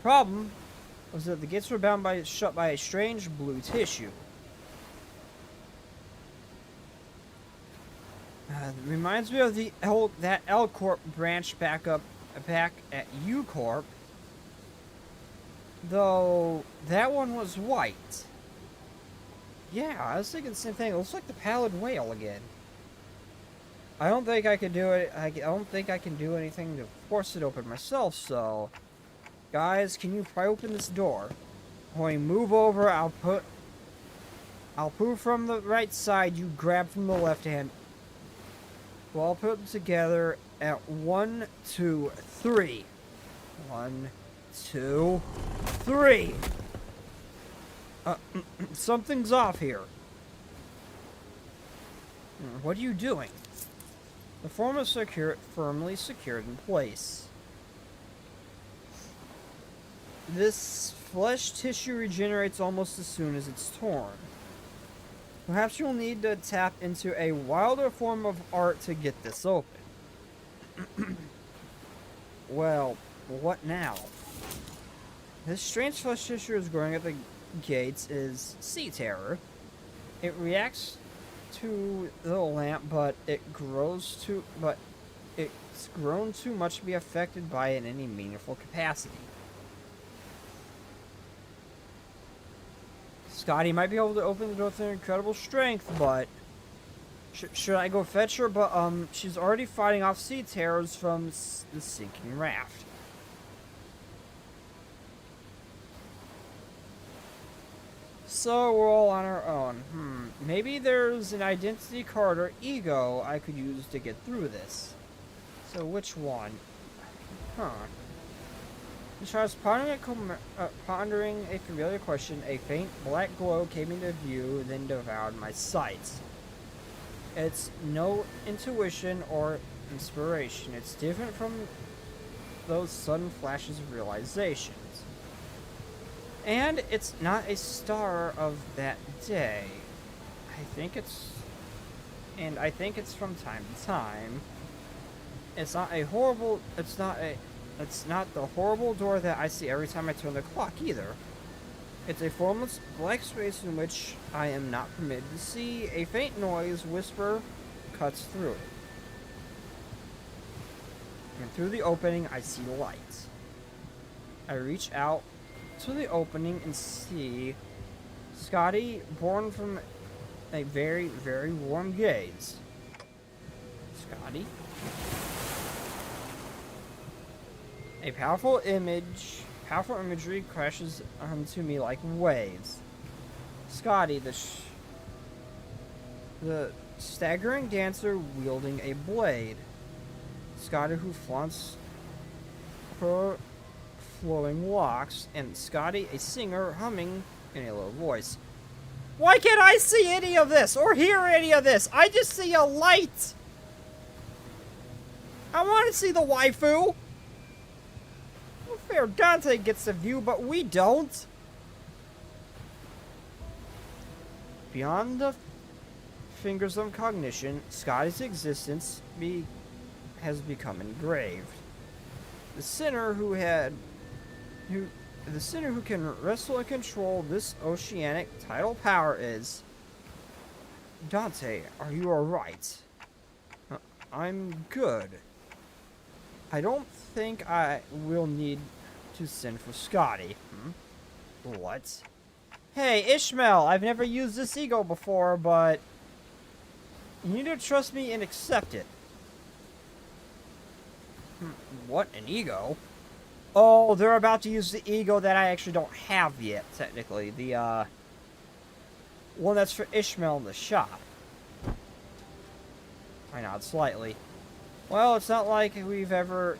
problem was that the gates were shut by a strange blue tissue. It reminds me of that L Corp branch back at U Corp. Though that one was white. Yeah, I was thinking the same thing. It looks like the pallid whale again. I don't think I can do it. I don't think I can do anything to force it open myself, so... Guys, can you pry open this door? When we move over, I'll pull from the right side, you grab from the left hand. Well, I'll put them together at 1, 2, 3. 1, 2, 3. Something's off here. What are you doing? The form is firmly secured in place. This flesh tissue regenerates almost as soon as it's torn. Perhaps you'll need to tap into a wilder form of art to get this open. Well, what now? This strange flesh tissue is growing at the gates is sea terror. It reacts to the lamp, but it's grown too much to be affected by it in any meaningful capacity. Scotty might be able to open the door with her incredible strength, but should I go fetch her? But she's already fighting off sea terrors from the sinking raft. So we're all on our own. Maybe there's an identity card or ego I could use to get through this. So which one? As I was pondering a familiar question, a faint black glow came into view, then devoured my sights. It's no intuition or inspiration. It's different from those sudden flashes of realizations. And it's not a star of that day. I think it's from time to time. It's not the horrible door that I see every time I turn the clock either. It's a formless black space in which I am not permitted to see. A faint whisper cuts through it. And through the opening, I see light. I reach out to the opening and see Scotty, born from a very, very warm gaze. Scotty? A powerful imagery crashes onto me like waves. Scotty, the staggering dancer wielding a blade. Scotty who flaunts her flowing locks, and Scotty, a singer, humming in a low voice. Why can't I see any of this or hear any of this? I just see a light. I want to see the waifu. Well, fair, Dante gets the view, but we don't. Beyond the fingers of cognition, Scotty's existence has become engraved. The sinner who can wrestle and control this oceanic tidal power is... Dante, are you alright? I'm good. I don't think I will need to send for Scotty. What? Hey, Ishmael, I've never used this ego before, but... you need to trust me and accept it. What, an ego? Oh, they're about to use the ego that I actually don't have yet, technically. The, one that's for Ishmael in the shop. I nod slightly. Well, it's not like we've ever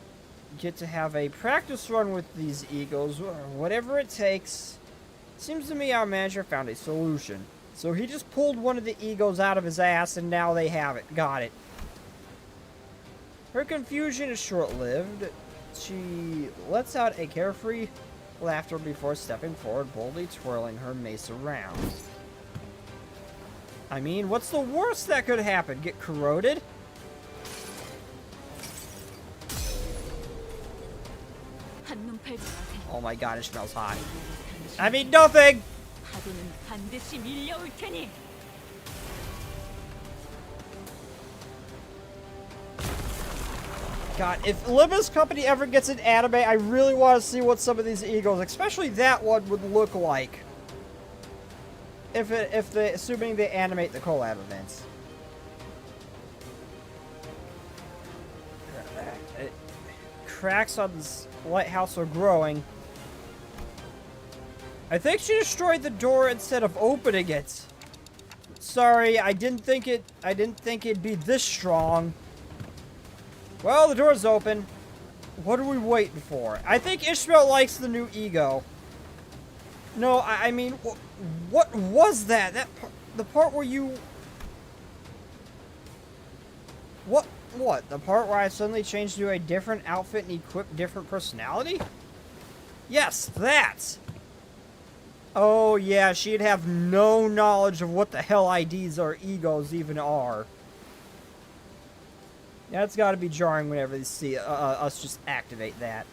get to have a practice run with these egos, or whatever it takes. Seems to me our manager found a solution. So he just pulled one of the egos out of his ass, and now they have it. Got it. Her confusion is short-lived. She lets out a carefree laughter before stepping forward, boldly twirling her mace around. I mean, what's the worst that could happen? Get corroded? 한눈 팔지 마세요. Oh my god, it smells hot. I mean, nothing! 파도는 반드시 밀려올 테니. God, if Limbus Company ever gets an anime, I really want to see what some of these egos, especially that one, would look like. Assuming they animate the collab events. Cracks on this lighthouse are growing. I think she destroyed the door instead of opening it. Sorry, I didn't think it'd be this strong. Well, the door's open. What are we waiting for? I think Ishmael likes the new ego. No, I mean, what was that? The part where you... What? The part where I suddenly changed to a different outfit and equipped different personality? Yes, that! Oh, yeah, she'd have no knowledge of what the hell IDs or egos even are. That's gotta be jarring whenever they see us just activate that.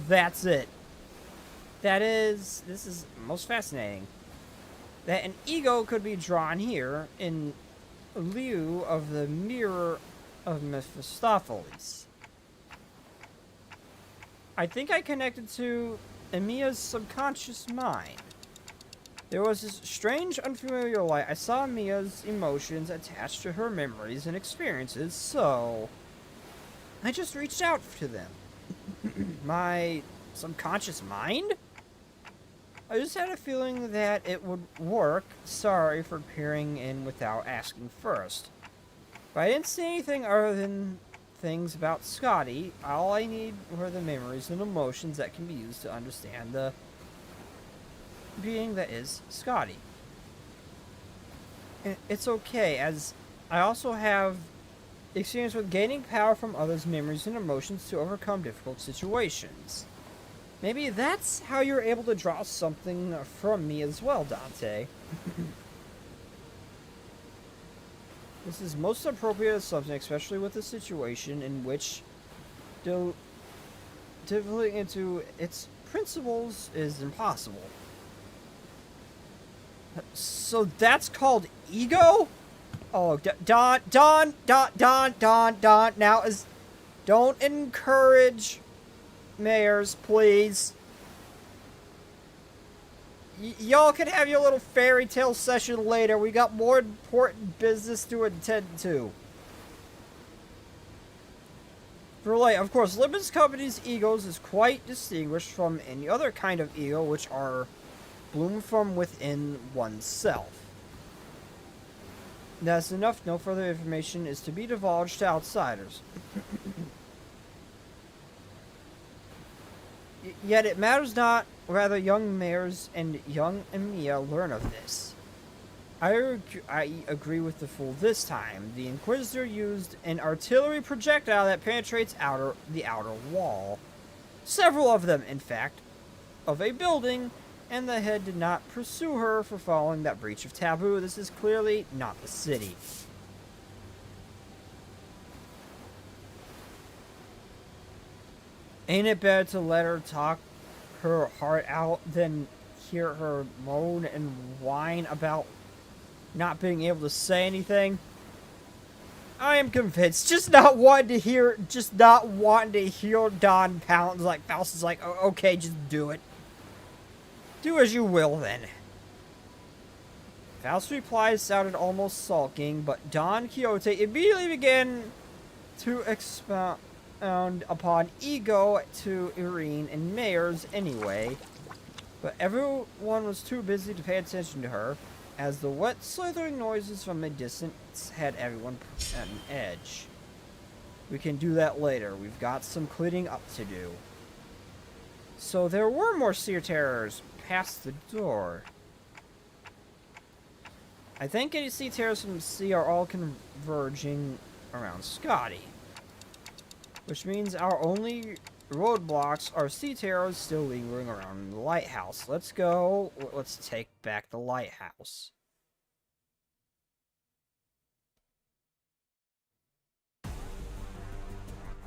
That's it. This is most fascinating. That an ego could be drawn here in lieu of the mirror of Mephistopheles. I think I connected to Emiya's subconscious mind. There was this strange, unfamiliar light. I saw Mia's emotions attached to her memories and experiences, so I just reached out to them. My subconscious mind? I just had a feeling that it would work. Sorry for peering in without asking first. But I didn't see anything other than things about Scotty. All I need were the memories and emotions that can be used to understand the being that is Scotty. It's okay, as I also have experience with gaining power from others' memories and emotions to overcome difficult situations. Maybe that's how you're able to draw something from me as well, Dante. This is most appropriate as something, especially with a situation in which delving into its principles is impossible. So that's called ego? Oh, Don, now don't encourage mayors, please. Y'all can have your little fairy tale session later. We got more important business to attend to. Relay, of course, Limbus Company's egos is quite distinguished from any other kind of ego, which are bloom from within oneself. That's enough. No further information is to be divulged to outsiders. Yet it matters not. Rather, young mayors and young Emiya learn of this. I agree with the fool this time. The Inquisitor used an artillery projectile that penetrates the outer wall. Several of them, in fact, of a building, and the head did not pursue her for following that breach of taboo. This is clearly not the city. Ain't it better to let her talk her heart out than hear her moan and whine about not being able to say anything? I am convinced. Just not wanting to hear Don pounds like Faust is like, oh, okay, just do it. Do as you will, then. Faust's reply sounded almost sulking, but Don Quixote immediately began to expound upon ego to Irene and Mayors anyway, but everyone was too busy to pay attention to her, as the wet slithering noises from a distance had everyone on edge. We can do that later. We've got some cleaning up to do. So there were more sea terrors past the door. I think any sea terrors from the sea are all converging around Scotty. Which means our only roadblocks are sea terrors still lingering around the lighthouse. Let's go. Let's take back the lighthouse.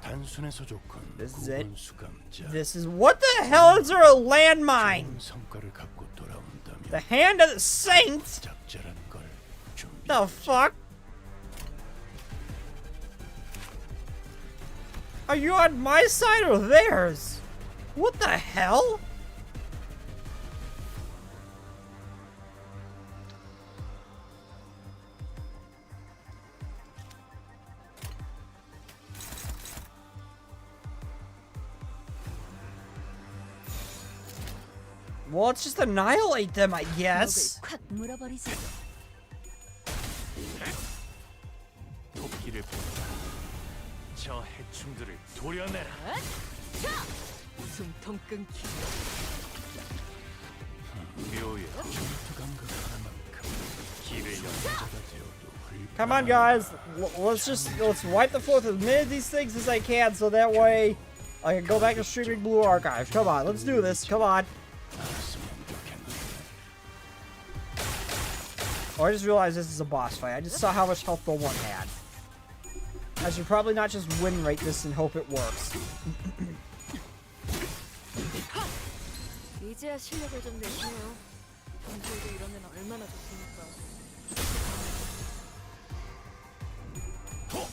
단순해서 좋군. This is it. 구분 수감자. This is what the hell is there a landmine? 좋은 성과를 갖고 돌아온다면 The hand of the saint? 적절한 걸 준비. The fuck? Are you on my side or theirs? What the hell? Well, let's just annihilate them, I guess. 콱 물어버리자. 토끼를 본다. 저 해충들을 도려내라. 숨통 끊기. 묘의 전투 감각 하나만큼 길을 연. 자가 되어도 불. Come on, guys. Let's wipe the floor with as many of these things as I can, so that way I can go back to streaming Blue Archive. Come on, let's do this. Come on. 알았으면 좋겠는데. Oh, I just realized this is a boss fight. I just saw how much health the one had. I should probably not just win rate this and hope it works. 이제야 실력을 좀 내시네요. 평소에도 이런 데는 얼마나 좋습니까? Oh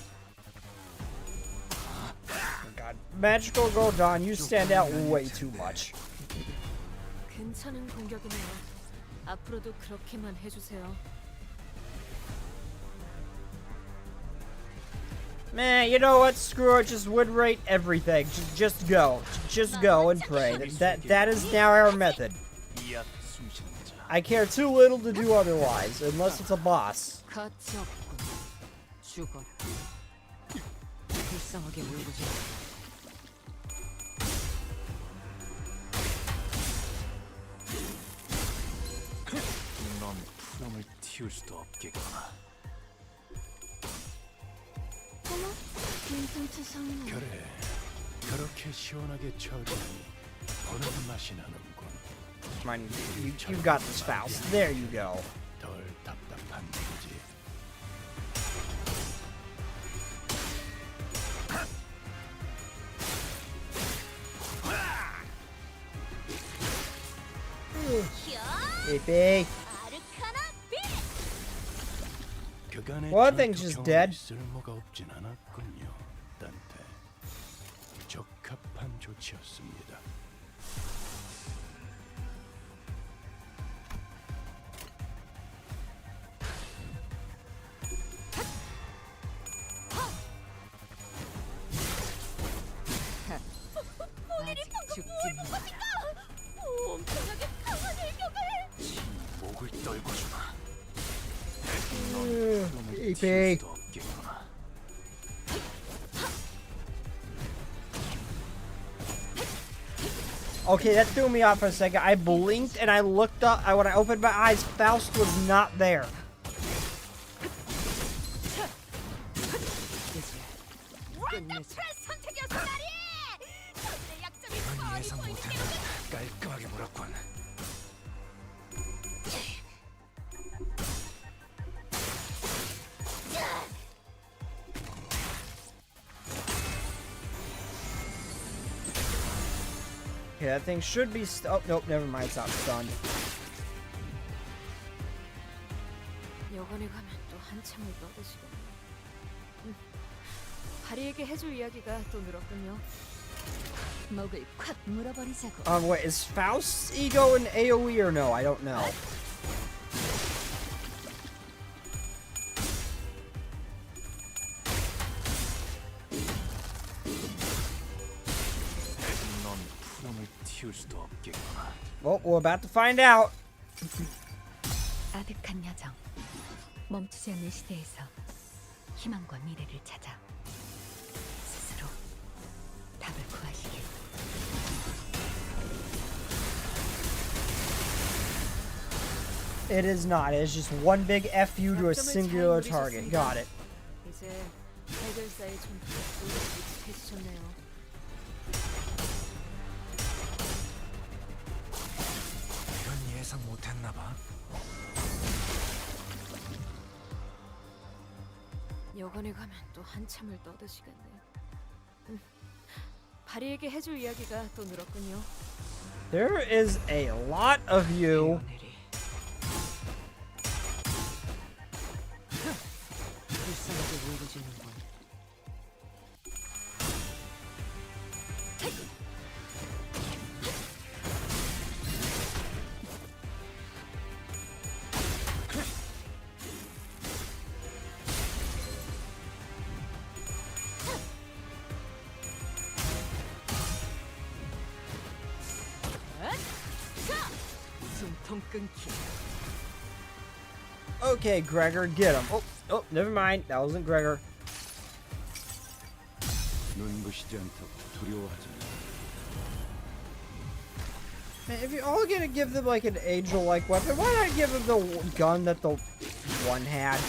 God, Magical Girl Dawn, you stand out way too much. 괜찮은 공격이네요. 앞으로도 그렇게만 해주세요. Man, you know what? Screw it. Just win rate everything. Just go. Just go and pray. That is now our method. 이앞 숨쉬는 자. I care too little to do otherwise, unless it's a boss. 가치 없군. 죽어라. 불쌍하게 울고 싶어. 넌 푸름을 틔울 수도 없겠구나. 어머, 괜찮지 상무. 그래. 그렇게 시원하게 처리하니 보는 맛이 나는군. Come on, you got the spouse. There you go. 덜 답답한 거지. Hey, 그간의 One thing's just 전투 dead. 경험이 쓸모가 없진 않았군요. 딴테 적합한 조치였습니다. 아직 죽지 마. 엄청나게 강한 일격을. 목을 떨고 주마. Hey, 틔울 수도 없겠구나. Okay, that threw me off for a second. I blinked and I looked up. When I opened my eyes, Faust was not there. 끝내자. 이건 예상 못했는데 깔끔하게 몰았군. Okay, that thing should be oh, nope, never mind. It's not stunned. 여관에 가면 또 한참을 떠드시겠네. 바리에게 해줄 이야기가 또 늘었군요. 목을 콱 물어버리자고. Wait, is Faust's ego an AoE or no? I don't know. 넌 푸름을 틔울 수도 없겠구나. Well, we're about to find out. 아득한 여정. 멈추지 않는 시대에서 희망과 미래를 찾아. 답을 구하시길. It is not. It is just one big FU to a singular target. Got it. 이제 해결사의 전투력도 익숙해지셨네요. 이건 예상 못했나 봐. 여관에 가면 또 한참을 떠드시겠네. 바리에게 해줄 이야기가 또 늘었군요. There is a lot of you. 불쌍하게 울부짖는군. 숨통 끊기. Okay, Gregor, get him. Oh, never mind. That wasn't Gregor. 눈부시지 않다고 두려워하지 마. Man, if you're all gonna give them like an angel-like weapon, why not give them the gun that the one had?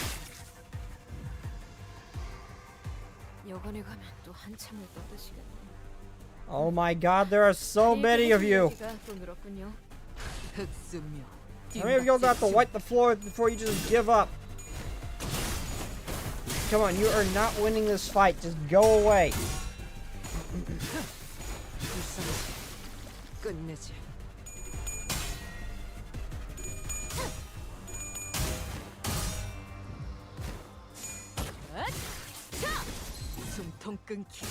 여관에 가면 또 한참을 떠드시겠네. Oh my God, there are so many of you. 또 늘었군요. 흑수묘. How many of y'all got to wipe the floor before you just give up? Come on, you are not winning this fight. Just go away. 불쌍하지. 끝내지. 숨통 끊기.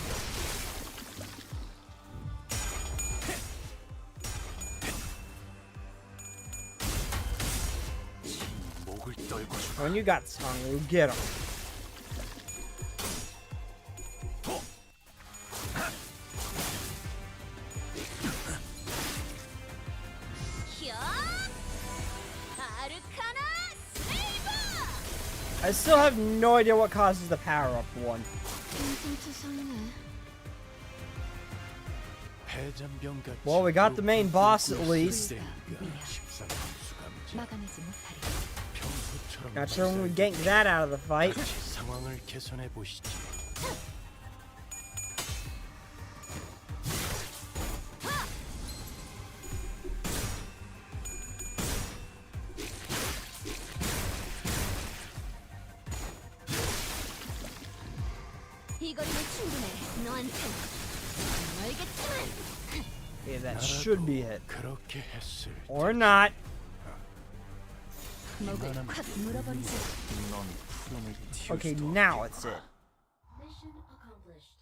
목을 떨고 주. When you got Sangwoo, get him. I still have no idea what causes the power-up one. Well, we got the main boss at least. 막아내지 못하리. Not sure when we gank that out of the fight. 상황을 개선해 보시지. 이거리면 충분해. 너한텐 알겠지만. Okay, that should be it. 그렇게 했을 Or not. 목을 콱 물어버리자. 넌 푸름을 틔울 Okay, 수도 now it's it. Mission accomplished.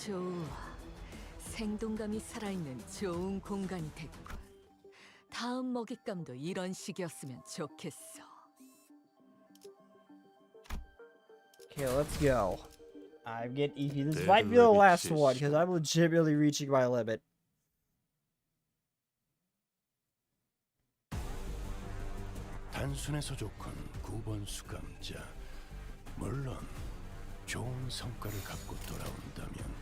좋아. 생동감이 살아있는 좋은 공간이 됐군. 다음 먹잇감도 이런 식이었으면 좋겠어. Okay, let's go. I'm getting easy. This might be the last one because I'm legitimately reaching my limit. 단순해서 좋건 9번 수감자. 물론 좋은 성과를 갖고 돌아온다면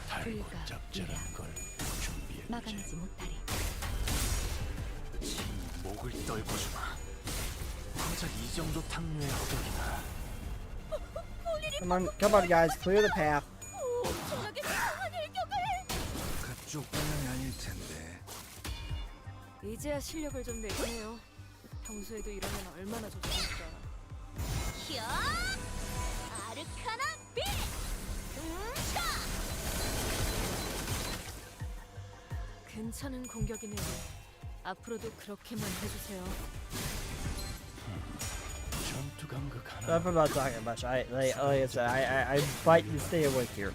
달고 짭짤한 걸 준비해주지. 막아내지 못하리. 목을 떨고 주마. 고작 이 정도 탕류의 허덕이나. Come on, guys, clear the path. 그쪽 방향이 아닐 텐데. 이제야 실력을 좀 내보네요. 평소에도 이러면 얼마나 좋습니까? 아르카나 빛. 괜찮은 공격이네요. 앞으로도 그렇게만 해주세요. 전투 감각 하나. Enough about talking much. Like I said, I fight to stay awake here.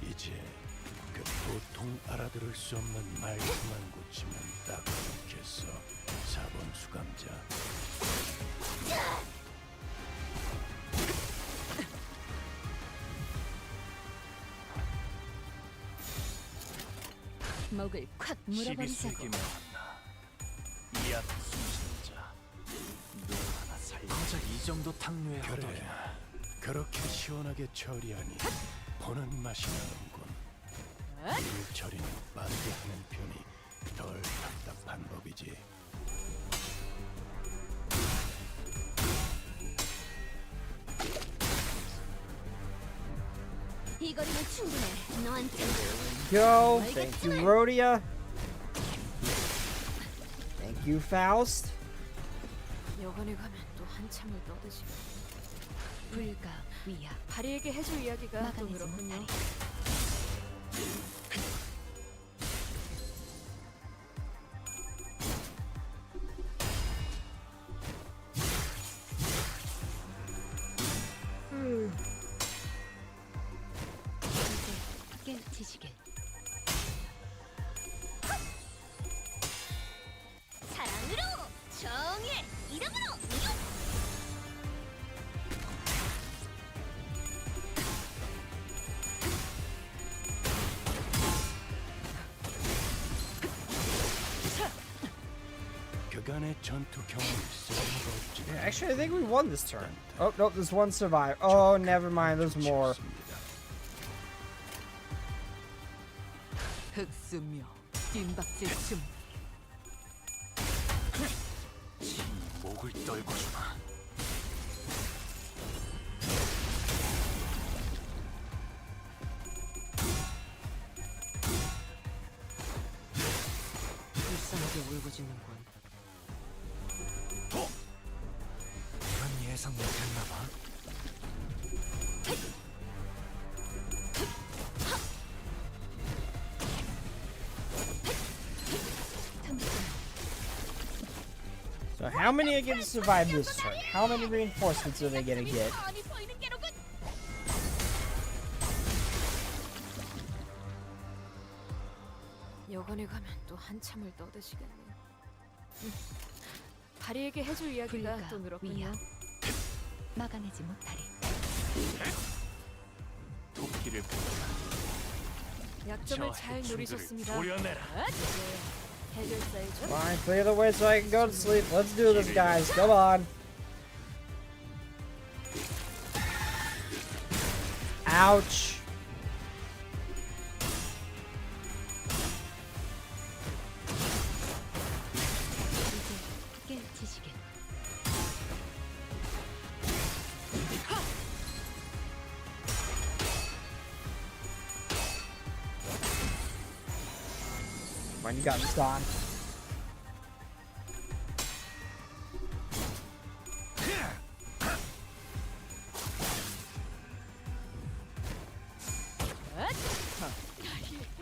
이제 그 보통 알아들을 수 없는 말투만 고치면 딱 좋겠어. 4번 수감자. 목을 콱 물어버리자고. 12세기 명한나. 이 앞에 숨쉬는 자. 정도 탕류의 그래, 허덕이야. 그렇게 시원하게 처리하니 보는 맛이 나는군. 일 처리는 빠르게 하는 편이 덜 답답한 법이지. 이거리면 충분해. 너한테. Go. Thank you, Rhodia. Thank you, Faust. 여관에 가면 또 한참을 떠드시고. 불가 위야. 다리에게 해줄 이야기가 또 막아내지 늘었군요. 못하리. 이제 깨우치시길. 사랑으로 정의 이름으로. 그간의 전투 경험이 쓸모가 없지. Yeah, actually, I think we won this turn. Oh, nope, there's one survivor. Oh, never mind, there's more. 흑수며 뒷박질 춤. 목을 떨고 주마. 불쌍하게 울부짖는군. 이건 예상 못했나 봐. So how many are going to survive this turn? How many reinforcements are they going to get? 여관에 가면 또 한참을 떠드시겠네. 다리에게 해줄 이야기가 불가 또 늘었군요. 위야. 막아내지 못하리. 도끼를 보내라. 약점을 저 잘 해충들을 노리셨습니다. 도려내라. 이제 해결사이죠. Fine, clear the way so I can go to sleep. Let's do this, guys. Come on. Ouch. 이제 깨우치시길. Come on, you got this, Don.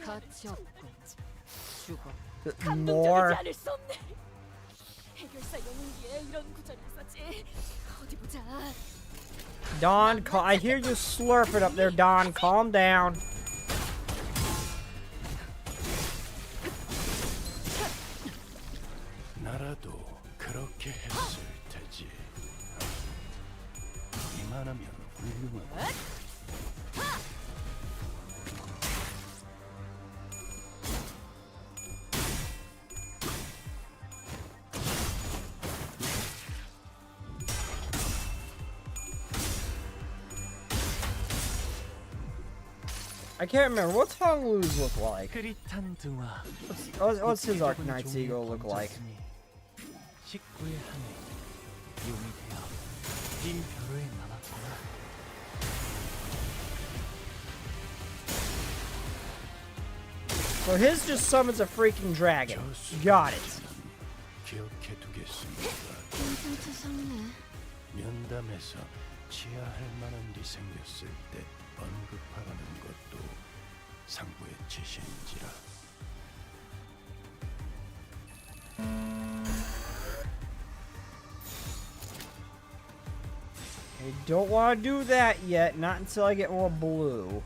가치 없군. 죽어. More. 않을 수 없네. 해결사 영웅기에 이런 구절이 있었지. 어디 보자. Don, I hear you slurping up there, Don. Calm down. 나라도 그렇게 했을 테지. 이만하면 훌륭하고. I can't remember. What's Hong Lu's look like? 흐릿한 등화. What's his ARKNIGHT's eagle look like? 식구의 한해 용이 되어 빈 벼루에 남았구나. So his just summons a freaking dragon. Got it. 기억해 두겠습니다. 괜찮지 상네. 면담에서 치하할 만한 일이 생겼을 때 언급하라는 것도 상부의 지시인지라. I don't want to do that yet. Not until I get more blue.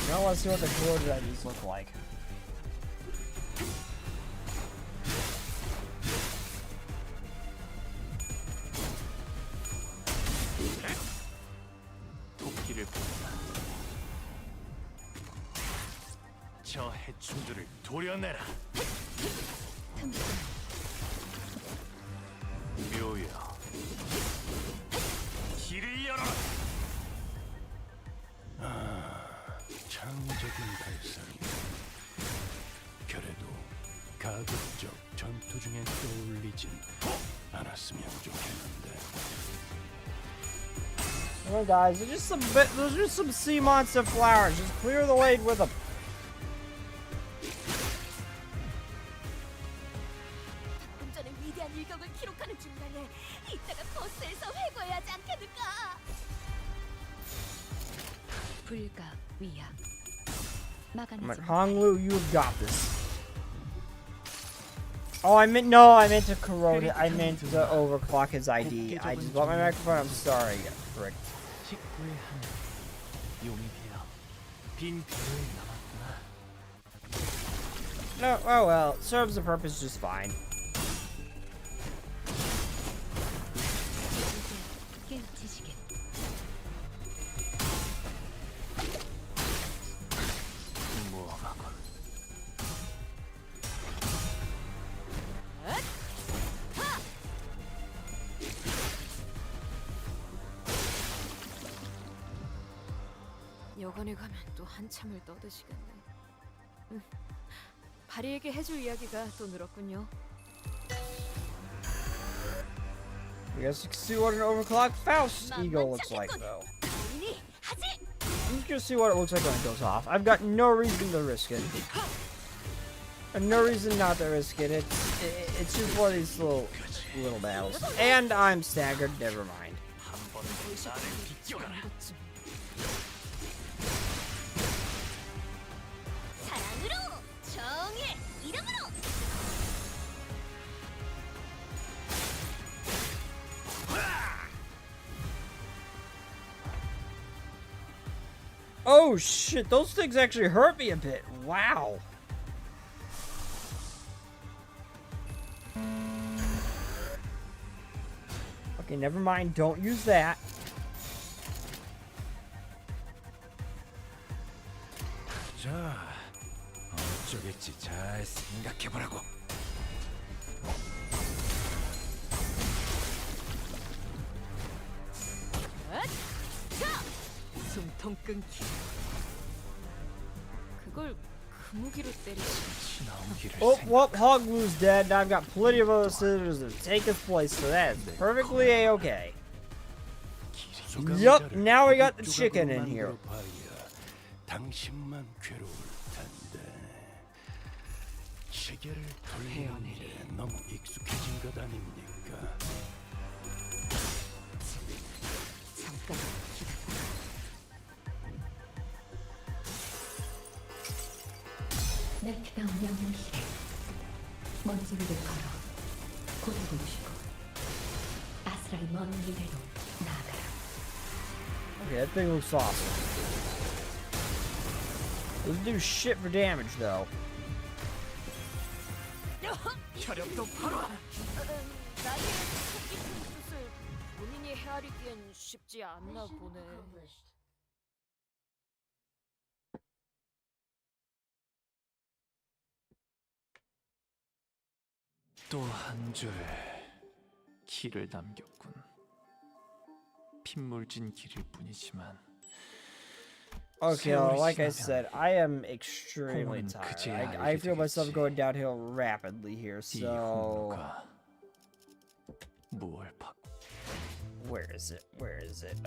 Now let's see what the coordinates look like. 뿐이다. 저 해충들을 도려내라. 묘여, 길을 열어라. 창의적인 발상이. 그래도 가급적 전투 중엔 떠올리진 않았으면 좋겠는데. Well, guys, those are just some sea monster flowers. Just clear the way with them. 조금 전에 위대한 일격을 기록하는 중간에 이따가 버스에서 회고해야 하지 않겠는가? 불가 위야. I'm like, 막아내지 Honglu, you've got this. Oh, I meant to corrode it. I meant to overclock his ID. I just bought my microphone. I'm sorry, frick. 식구의 하늘, 용이 되어 빈 별을 남았구나. No, oh well, serves the purpose just fine. 깨우치시게. 무엄하군. 여관에 가면 또 한참을 떠드시겠네. 바리에게 해줄 이야기가 또 늘었군요. I guess you can see what an overclocked Faust eagle looks like, though. 본인이 하지! I'm just gonna see what it looks like when it goes off. I've got no reason to risk it. And no reason not to risk it. It's just one of these little battles. And I'm staggered. Never mind. 한 번은 나를 비껴라. 사랑으로! 정의! 이름으로! Oh shit! Those things actually hurt me a bit. Wow. Okay, never mind. Don't use that. 자, 어쩌겠지. 잘 생각해보라고. 숨통 끊기. 그걸 그 무기로 때리시. 나오기를 Oh, well, Hoglu's dead, and I've got plenty of other scissors to take his place, so that's perfectly a-okay. Yup, now we got the chicken in here. 당신만 괴로울 텐데. 시계를 돌리는 일에 너무 익숙해진 것 아닙니까? 잠깐 기다려. 넥타운 영웅실에 먼지 위를 걸어 고독을 주고 아스라의 먼 미래로 나아가라. Okay, that thing looks awesome. Doesn't do shit for damage, though. 혈압도 바로. 나의 토끼 뜻을 본인이 헤아리기엔 쉽지 않나 보네. 또 한 줄 길을 남겼군. 핏물진 길일 뿐이지만. Okay, well, like I said, I am extremely 홍은 tired. 그제야 I feel 알게 myself 되겠지. going downhill rapidly here, 이 so... 홍로가 무얼 받? Where is it? Where is it?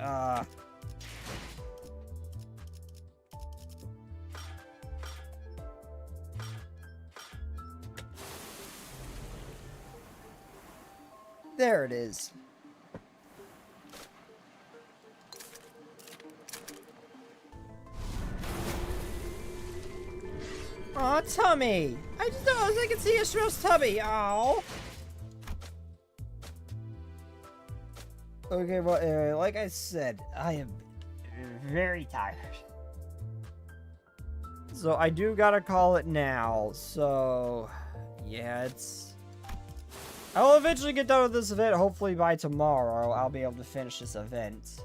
There it is. Aw, tummy! I just thought I could see a Shro's tummy. Aw. Okay, well, like I said, I am very tired. So I do gotta call it now. So, yeah, it's... I'll eventually get done with this event. Hopefully by tomorrow, I'll be able to finish this event.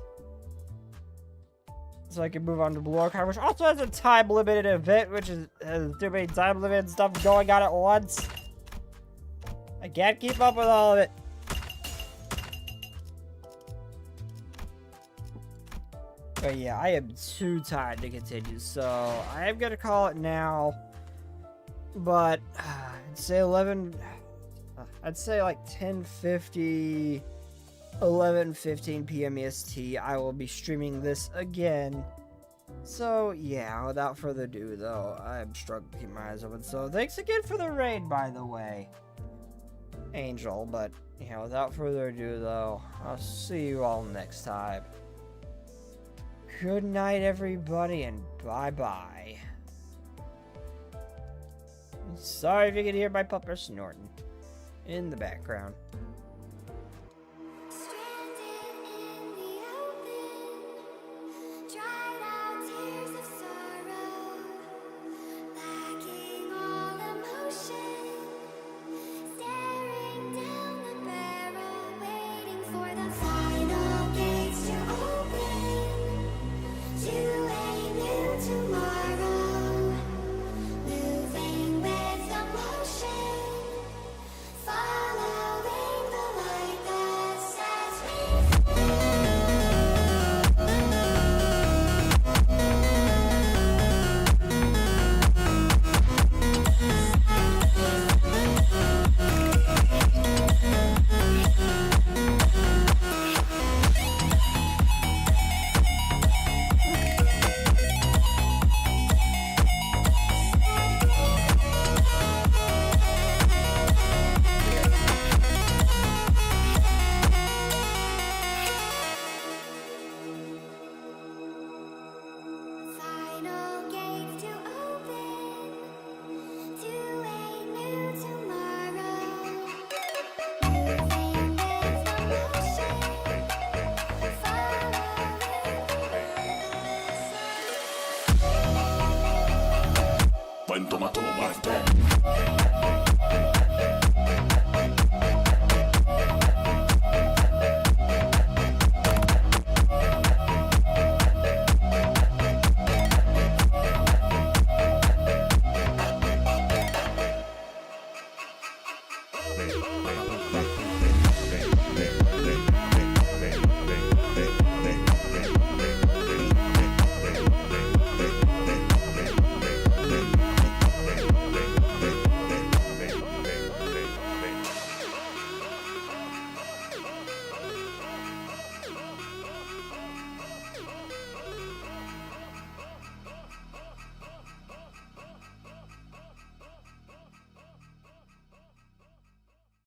so I can move on to Blue Archive, which also has a time-limited event, which is too many time-limited stuff going on at once. I can't keep up with all of it. But yeah, I am too tired to continue, so I am gonna call it now. But I'd say 11. I'd say like 10:50, 11:15 p.m. EST. I will be streaming this again. So yeah, without further ado, though, I'm struggling to keep my eyes open. So thanks again for the raid, by the way, Angel. But yeah, without further ado, though, I'll see you all next time. Good night, everybody, and bye-bye. Sorry if you can hear my pupper snorting in the background.